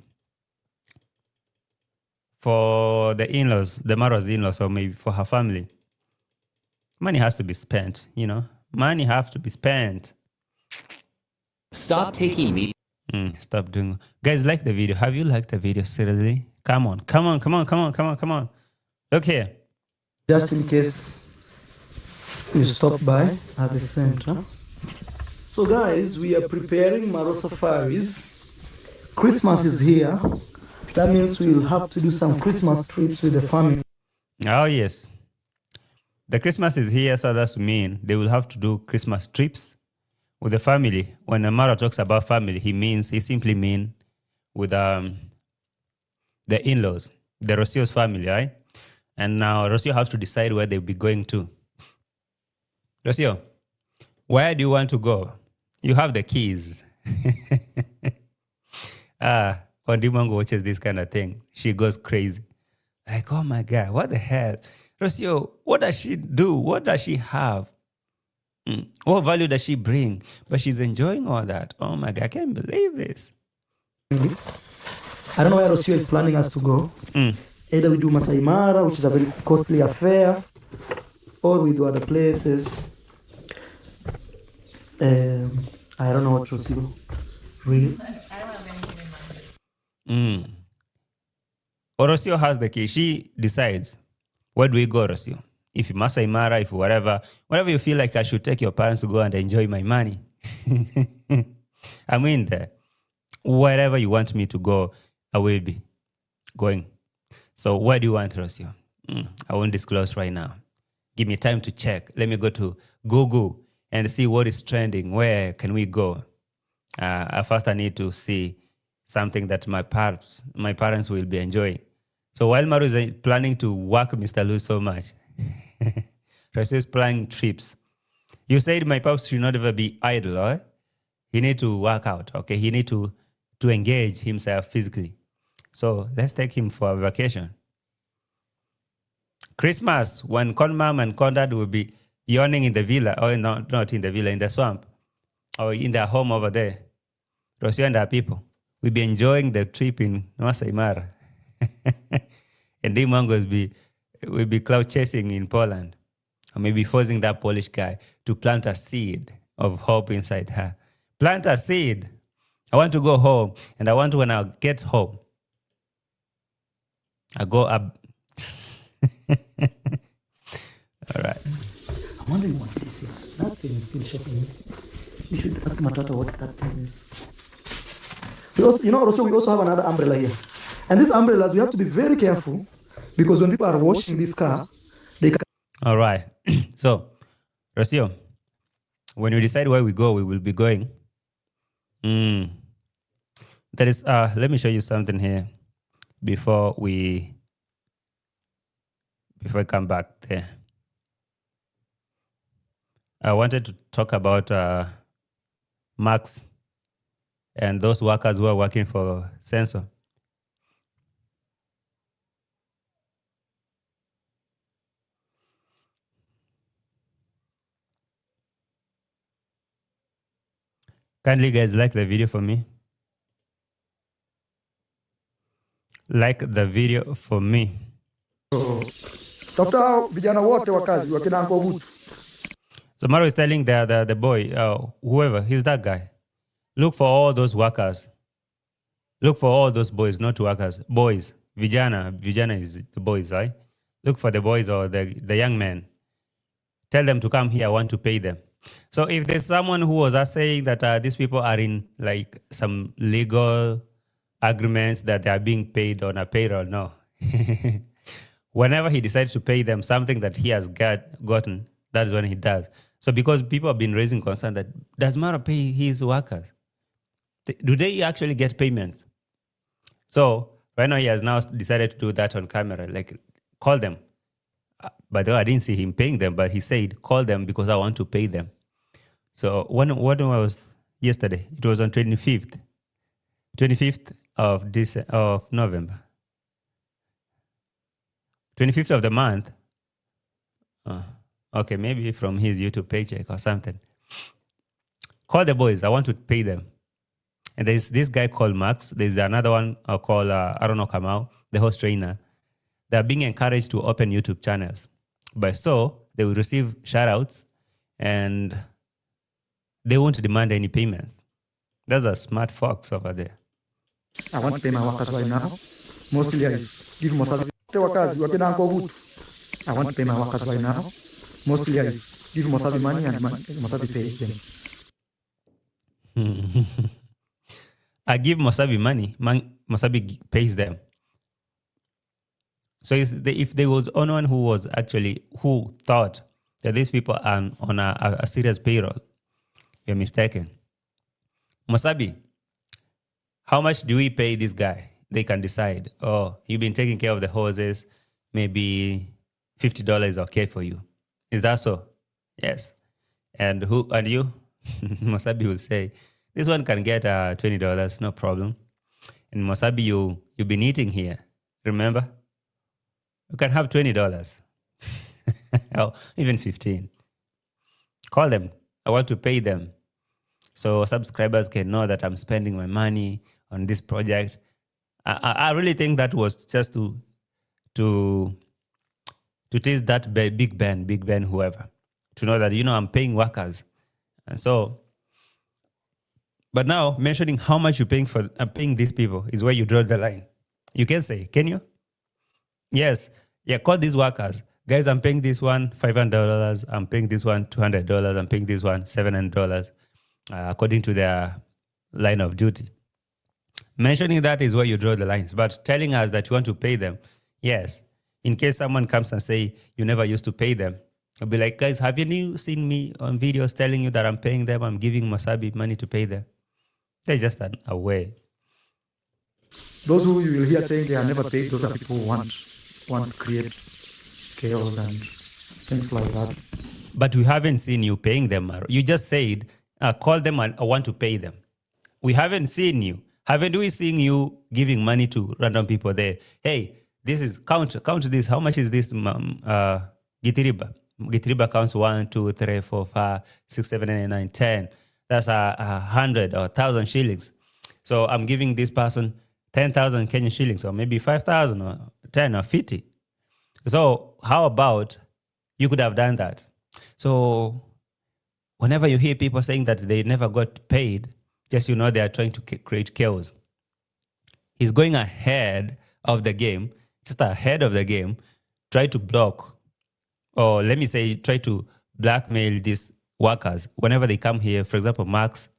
for the in-laws, the Marwa's in-laws, or maybe for her family. Money has to be spent, Money has to be spent. Stop taking me. Stop doing. Guys, like the video. Have you liked the video? Seriously? Come on. Look here. Just in case you stop by at the center. So guys, we are preparing Marwa safaris. Christmas is here. That means we will have to do some Christmas trips with the family. Oh, yes. The Christmas is here, so that's mean they will have to do Christmas trips with the family. When Marwa talks about family, he simply mean with the in-laws, the Rocio's family, right? And now Rocio has to decide where they'll be going to. Rocio, where do you want to go? You have the keys. When Dee Mwango watches this kind of thing, she goes crazy. Like, oh my God, what the hell? Rocio, what does she do? What does she have? What value does she bring? But she's enjoying all that. Oh my God, I can't believe this. I don't know where Rocio is planning us to go. Either we do Masai Mara, which is a very costly affair, or we do other places. I don't know what Rocio really. Rocio has the key. She decides. Where do we go, Rocio? If Masai Mara, if whatever you feel like I should take your parents to go and enjoy my money. I'm in there. Wherever you want me to go, I will be going. So where do you want, Rocio? I won't disclose right now. Give me time to check. Let me go to Google and see what is trending. Where can we go? First, I need to see something that my parents will be enjoying. So while Maru is planning to work Mr. Lou so much, Rocio is planning trips. You said my pops should not ever be idle, right? He need to work out, okay? He need to engage himself physically. So let's take him for a vacation. Christmas, when Con Mom and Con Dad will be yawning in the villa, or not in the villa, in the swamp, or in their home over there, Rocio and our people will be enjoying the trip in Masai Mara. And Dee Mwango will be cloud chasing in Poland, or maybe forcing that Polish guy to plant a seed of hope inside her. Plant a seed. I want to go home, and I want, when I get home, I go up. All right. I'm wondering what this is. That thing is still shocking me. You should ask Matata what that thing is. We also, Rocio, we also have another umbrella here. And these umbrellas, we have to be very careful because when people are washing this car, they can. All right. So, Rocio, when you decide where we go, we will be going. There is, let me show you something here before we come back there. I wanted to talk about Max and those workers who are working for Sensor. Kindly guys like the video for me. Like the video for me. Tafuta vijana wote wa kazi wakina Uncle Butu. So Marwa is telling the boy, whoever, he's that guy. Look for all those workers. Look for all those boys, not workers. Boys. Vijana. Vijana is the boys, right? Look for the boys or the young men. Tell them to come here. I want to pay them. So if there's someone who was saying that these people are in like some legal agreements that they are being paid on a payroll, no. Whenever he decides to pay them something that he has gotten, that's when he does. So because people have been raising concern that does Marwa pay his workers? Do they actually get payments? So right now he has now decided to do that on camera, like call them. By the way, I didn't see him paying them, but he said, call them because I want to pay them. So when was yesterday? It was on 25th of November. 25th of the month. Okay, maybe from his YouTube paycheck or something. Call the boys. I want to pay them. And there's this guy called Max. There's another one called, Kamau, the host trainer. They're being encouraged to open YouTube channels. By so, they will receive shout-outs and they won't demand any payments. That's a smart fox over there. I want to pay my workers right now. Mostly I give Mosabi workers wakina Uncle Butu. I want to pay my workers right now. Mostly I give Mosabi money and Mosabi pays them. I give Mosabi money, Mosabi pays them. So if there was anyone who thought that these people are on a serious payroll, you're mistaken. Mosabi, how much do we pay this guy? They can decide. Oh, you've been taking care of the horses, maybe $50 is okay for you. Is that so? Yes. And you? Mosabi will say, this one can get $20, no problem. And Mosabi, you've been eating here, remember? You can have $20 or even 15. Call them. I want to pay them. So subscribers can know that I'm spending my money on this project. I really think that was just to taste that Big Ben, whoever, to know that, I'm paying workers. And so, but now mentioning how much you're paying these people is where you draw the line. You can say, can you? Yes. Yeah, call these workers. Guys, I'm paying this one $500. I'm paying this one $200. I'm paying this one $700 according to their line of duty. Mentioning that is where you draw the lines. But telling us that you want to pay them, yes. In case someone comes and say you never used to pay them, I'll be like, guys, have you seen me on videos telling you that I'm paying them? I'm giving Mosabi money to pay them. They're just away. Those who you will hear saying they are never paid, those are people who want to create chaos and things like that. But we haven't seen you paying them, Marwa. You just said, call them and I want to pay them. We haven't seen you. Haven't we seen you giving money to random people there? Hey, this is, count this. How much is this, Gitiriba? Gitiriba counts 1, 2, 3, 4, 5, 6, 7, 8, 9, 10. That's 100 or 1,000 shillings. So I'm giving this person 10,000 Kenyan shillings, or maybe 5,000 or 10 or 50. So how about you could have done that? So whenever you hear people saying that they never got paid, just they are trying to create chaos. He's going ahead of the game, just ahead of the game, try to block, or let me say, try to blackmail these workers whenever they come here. For example, Max,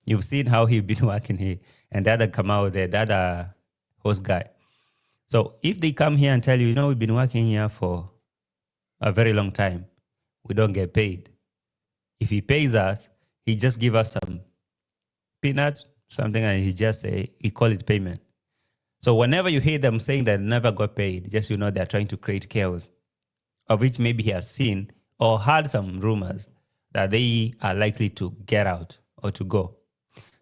you've seen how he's been working here, and the other Kamau there, the other host guy. So if they come here and tell you, we've been working here for a very long time, we don't get paid. If he pays us, he just give us some peanut something, and he call it payment. So whenever you hear them saying they never got paid, just they're trying to create chaos, of which maybe he has seen or heard some rumors that they are likely to get out or to go.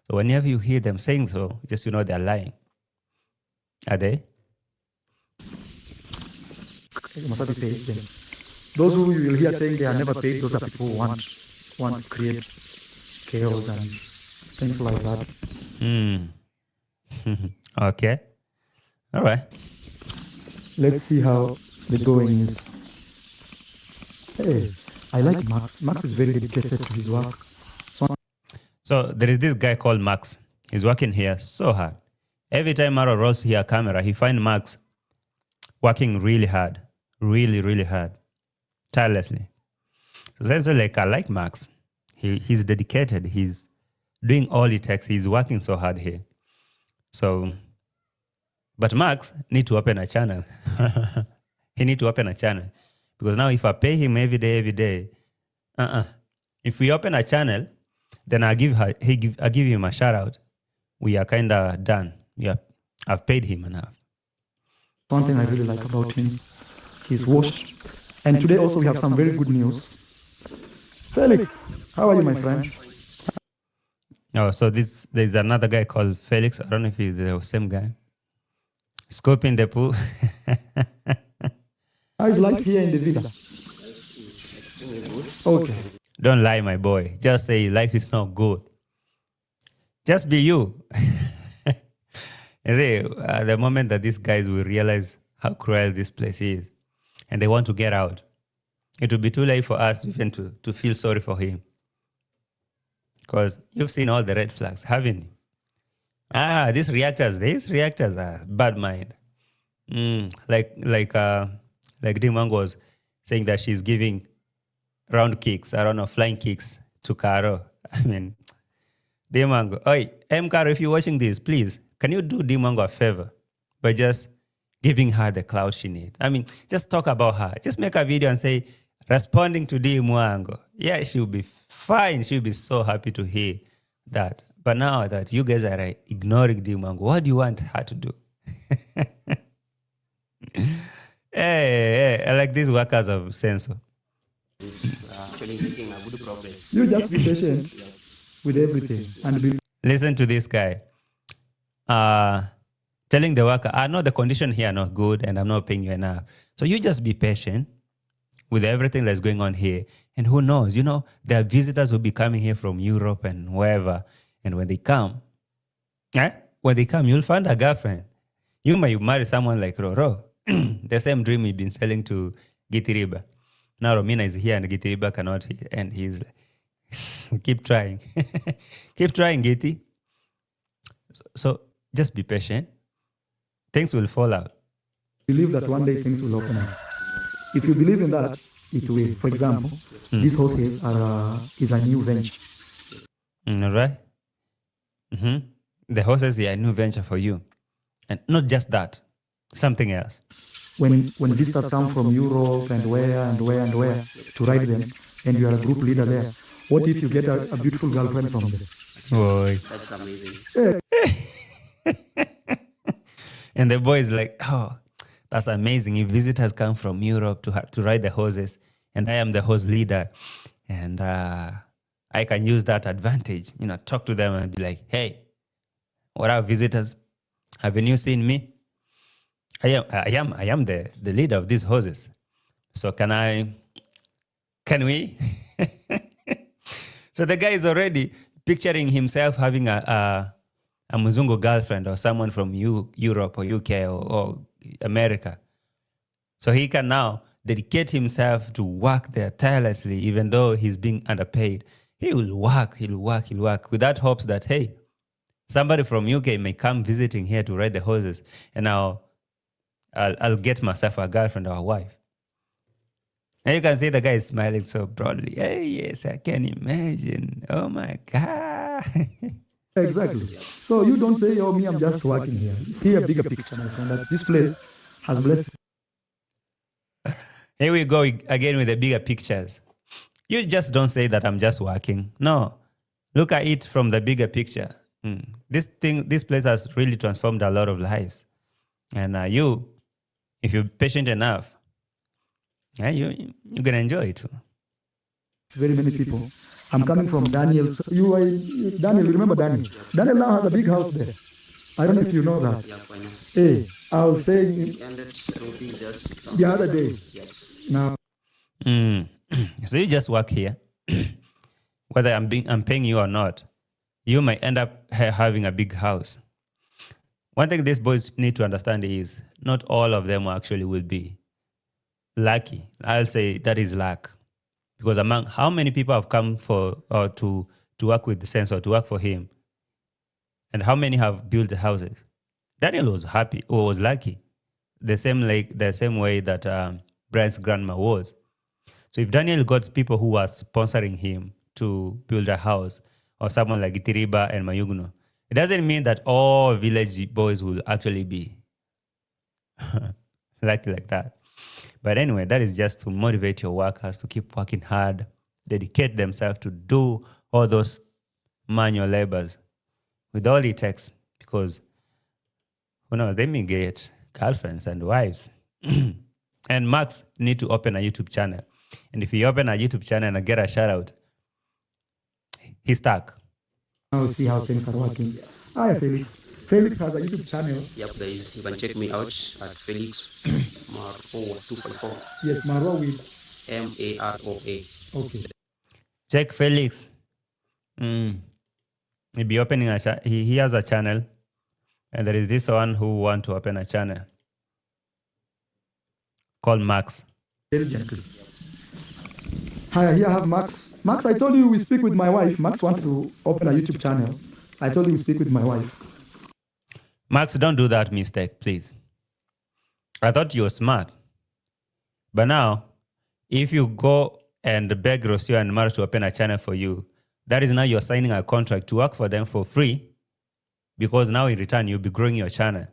So whenever you hear them saying so, just they're lying. Are they? You must have paid them. Those who you will hear saying they are never paid, those are people who want to create chaos and things like that. Okay. All right. Let's see how the going is. Hey, I like Max. Max is very dedicated to his work. So there is this guy called Max. He's working here so hard. Every time Marwa rolls here a camera, he finds Max working really hard. Really, really hard. Tirelessly. So that's like, I like Max. He's dedicated. He's doing all it takes. He's working so hard here. So, but Max need to open a channel. He need to open a channel. Because now if I pay him every day, if we open a channel, then I give him a shout out. We are kind of done. I've paid him enough. One thing I really like about him, he's washed. And today also we have some very good news. Felix, how are you, my friend? Oh, so there's another guy called Felix. I don't know if he's the same guy. Scoping the pool. How is life here in the villa? Okay. Don't lie, my boy. Just say life is not good. Just be you. You see, the moment that these guys will realize how cruel this place is and they want to get out, it will be too late for us even to feel sorry for him. Because you've seen all the red flags, haven't you? These reactors are bad mind. Like Dee Mwango was saying that she's giving flying kicks to Caro. I mean, Dee Mwango. Oi, Caro, if you're watching this, please, can you do Dee Mwango a favor by just giving her the clout she needs? I mean, just talk about her. Just make a video and say, responding to Dee Mwango. Yeah, she'll be fine. She'll be so happy to hear that. But now that you guys are ignoring Dee Mwango, what do you want her to do? Hey, I like these workers of Senso. Actually making a good progress. You just be patient with everything and be. Listen to this guy. Telling the worker, I know the condition here are not good and I'm not paying you enough. So you just be patient with everything that's going on here. And who knows, there are visitors who will be coming here from Europe and wherever. And when they come, you'll find a girlfriend. You might marry someone like Roro. The same dream we've been selling to Gitiriba. Now Romina is here and Gitiriba cannot hear. And he's like, keep trying. Keep trying, Giti. So just be patient. Things will fall out. Believe that one day things will open up. If you believe in that, it will. For example, these horses is a new venture. All right? Mm-hmm. The horses are a new venture for you. And not just that, something else. When visitors come from Europe and where to ride them, and you are a group leader there, what if you get a beautiful girlfriend from them? Boy. That's amazing. And the boy is like, oh, that's amazing. If visitors come from Europe to ride the horses, and I am the horse leader, and I can use that advantage, talk to them and be like, hey, what are visitors? Haven't you seen me? I am the leader of these horses. So can we? So the guy is already picturing himself having a Muzungu girlfriend or someone from Europe or UK or America. So he can now dedicate himself to work there tirelessly, even though he's being underpaid. He'll work with that hopes that, hey, somebody from UK may come visiting here to ride the horses, and I'll get myself a girlfriend or a wife. And you can see the guy is smiling so broadly. Hey, yes, I can imagine. Oh my God. Exactly. So you don't say, oh, me, I'm just working here. See a bigger picture, my friend, that this place has blessed. Here we go again with the bigger pictures. You just don't say that I'm just working. No. Look at it from the bigger picture. this place has really transformed a lot of lives. And you, if you're patient enough, you're gonna enjoy it too. Very many people. I'm coming from Daniel's. Daniel, you remember Daniel? Daniel now has a big house there. I don't know if you know that. Yeah, why not? Hey, I was saying Ended roofing just the other day. Yeah. Now, So you just work here, whether I'm paying you or not. You might end up having a big house. One thing these boys need to understand is not all of them actually will be lucky. I'll say that is luck. Because among how many people have come for or to work with the sense or to work for him, and how many have built the houses? Daniel was happy or was lucky, the same way that Brian's grandma was. So if Daniel got people who are sponsoring him to build a house, or someone like Itiriba and Mayugno, it doesn't mean that all village boys will actually be lucky like that. But anyway, that is just to motivate your workers to keep working hard, dedicate themselves to do all those manual labors with all it takes, because they may get girlfriends and wives. And Max need to open a YouTube channel. And if he open a YouTube channel and get a shout out, he's stuck. now see how things are working. Hi, Felix. Felix has a YouTube channel. Yep, guys, you can check me out at Felix Marwa 254. Yes, Marwa with MAROA. okay. Check Felix. He'll be opening he has a channel, and there is this one who want to open a channel called Max. Diligently. Hi, here I have Max. Max, I told you we speak with my wife. Max wants to open a YouTube channel. I told you we speak with my wife. Max, don't do that mistake, please. I thought you were smart. But now, if you go and beg Rocio and Marwa to open a channel for you, that is now you're signing a contract to work for them for free, because now in return, you'll be growing your channel.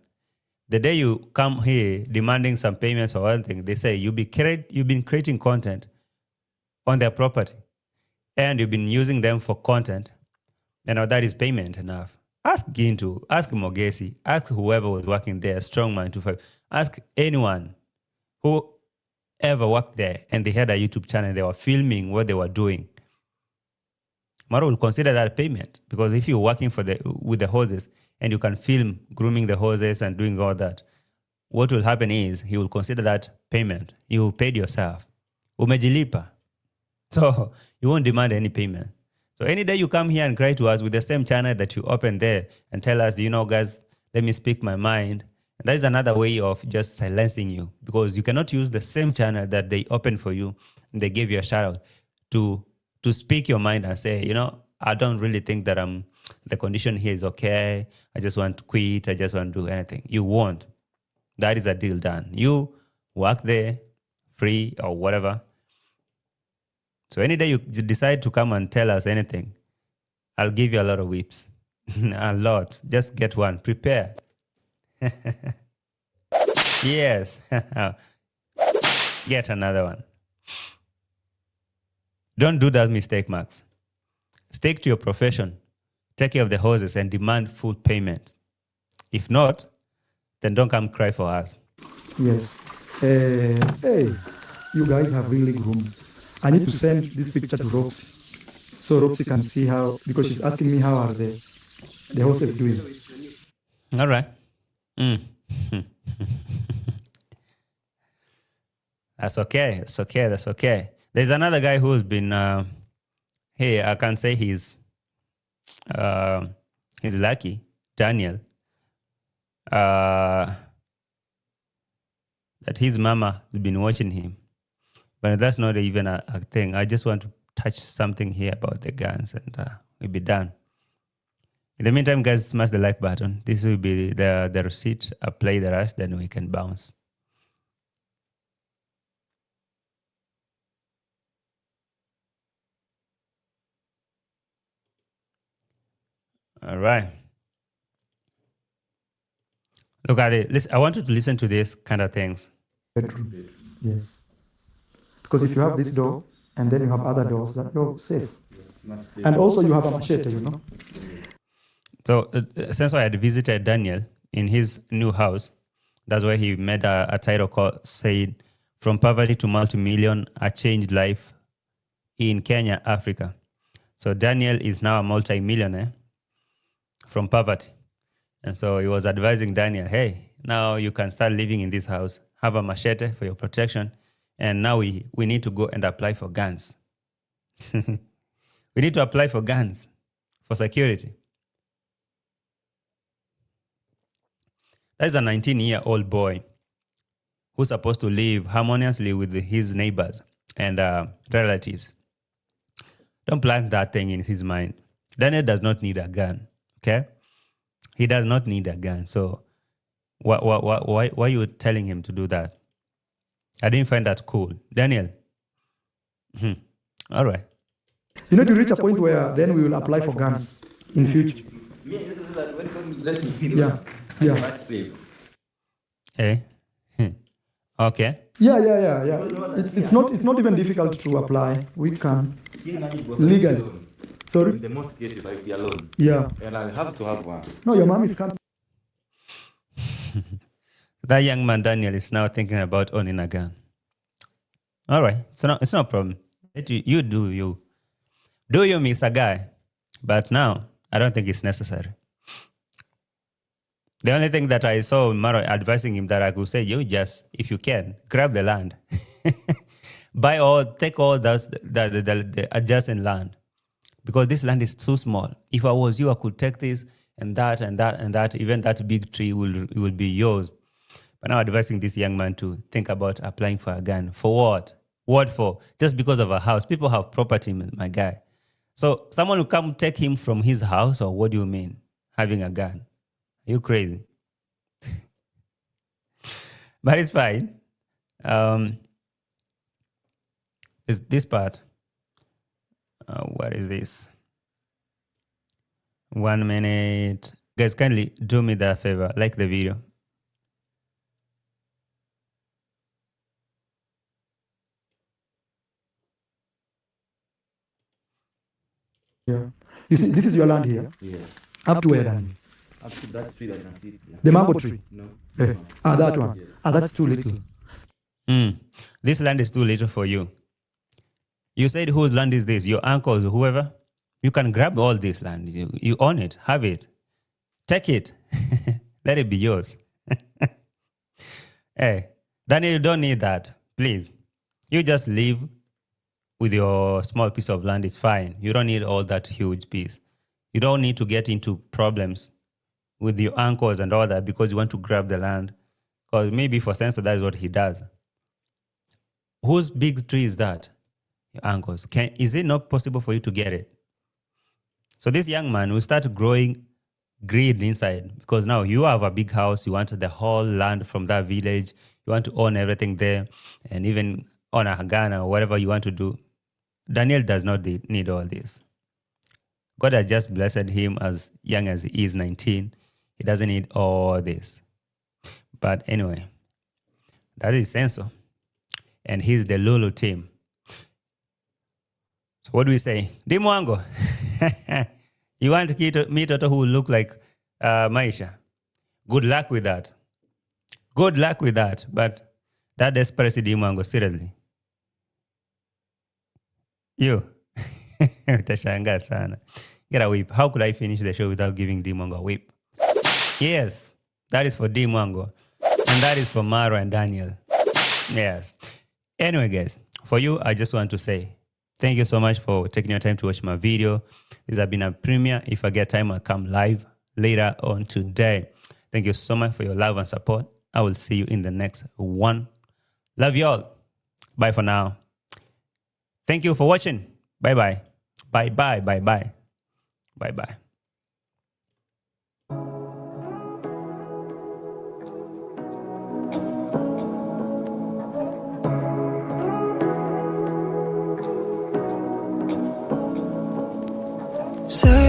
The day you come here demanding some payments or anything, they say you've been creating content on their property, and you've been using them for content, and now that is payment enough. Ask Gintu, ask Mogesi, ask whoever was working there, Strongman 25, ask anyone who ever worked there and they had a YouTube channel, they were filming what they were doing. Marwa will consider that payment, because if you're working with the horses and you can film grooming the horses and doing all that, what will happen is he will consider that payment. You paid yourself. Umejilipa. So you won't demand any payment. So any day you come here and cry to us with the same channel that you open there and tell us, guys, let me speak my mind. And that is another way of just silencing you, because you cannot use the same channel that they opened for you and they gave you a shout out to speak your mind and say, I don't really think that the condition here is okay. I just want to quit. I just want to do anything. You won't. That is a deal done. You work there free or whatever. So any day you decide to come and tell us anything, I'll give you a lot of whips. A lot. Just get one. Prepare. Yes. Get another one. Don't do that mistake, Max. Stick to your profession. Take care of the horses and demand full payment. If not, then don't come cry for us. Yes. Hey, you guys have really groomed. I need to send this picture to Roxy, so Roxy can see how, because she's asking me how are the horses doing. All right. That's okay. That's okay. That's okay. There's another guy who's been hey, I can say he's lucky, Daniel. That his mama has been watching him. But that's not even a thing. I just want to touch something here about the guns, and we'll be done. In the meantime, guys, smash the like button. This will be the receipt. Play the rest, then we can bounce. All right. Look at it. Listen, I want you to listen to these kind of things. Bedroom. Yes. Because if you have this door and then you have other doors, that you're safe. And also you have a machete, So since I had visited Daniel in his new house, that's where he made a title called said, "From Poverty to Multi-Million, a Changed Life in Kenya, Africa." So Daniel is now a multi-millionaire from poverty. And so he was advising Daniel, hey, now you can start living in this house, have a machete for your protection. And now we need to go and apply for guns. We need to apply for guns for security. That is a 19-year-old boy who's supposed to live harmoniously with his neighbors and relatives. Don't plant that thing in his mind. Daniel does not need a gun, okay? He does not need a gun. So why are you telling him to do that? I didn't find that cool. Daniel. All right. You need to reach a point where then we will apply for guns in future. Yeah. Hey. Okay. Yeah. It's not even difficult to apply. We can legally. Sorry. In the most cases, I'll be alone. Yeah. And I'll have to have one. No, your mom is can't. That young man Daniel is now thinking about owning a gun. All right, it's not a problem. You do you, Mr. Guy. But now I don't think it's necessary. The only thing that I saw Marwa advising him that I could say, you just, if you can, grab the land, take all the adjacent land, because this land is too small. If I was you, I could take this and that and that and that. Even that big tree will be yours. But now advising this young man to think about applying for a gun. For what? What for? Just because of a house. People have property, my guy. So someone will come take him from his house, or what do you mean, having a gun? Are you crazy? But it's fine. Is this part? What is this? 1 minute. Guys, kindly do me that favor. Like the video. Yeah. You see, this is your land here. Yeah. Up to where, Danny? Up to that tree that can see it. Yeah. The mango tree. No. That one. Yes. That's too little. This land is too little for you. You said whose land is this? Your uncle's, whoever? You can grab all this land. You own it. Have it. Take it. Let it be yours. Hey, Daniel, you don't need that. Please. You just live with your small piece of land. It's fine. You don't need all that huge piece. You don't need to get into problems with your uncles and all that because you want to grab the land. Because maybe for Sensor, that is what he does. Whose big tree is that? Your uncle's. Is it not possible for you to get it? So this young man will start growing greed inside, because now you have a big house. You want the whole land from that village. You want to own everything there, and even own a gun or whatever you want to do. Daniel does not need all this. God has just blessed him as young as he is, 19. He doesn't need all this. But anyway, that is Senso. And he's the Lulu team. So what do we say? Dee Mwango, you want Mitoto who look like Maisha? Good luck with that. Good luck with that. But that desperately, Dee Mwango, seriously. You. Utashangaa sana. Get a whip. How could I finish the show without giving Dee Mwango a whip? Yes, that is for Dee Mwango. And that is for Marwa and Daniel. Yes. Anyway, guys, for you, I just want to say thank you so much for taking your time to watch my video. This has been a premiere. If I get time, I'll come live later on today. Thank you so much for your love and support. I will see you in the next one. Love you all. Bye for now. Thank you for watching. Bye-bye. Bye-bye. Bye-bye. Bye-bye. So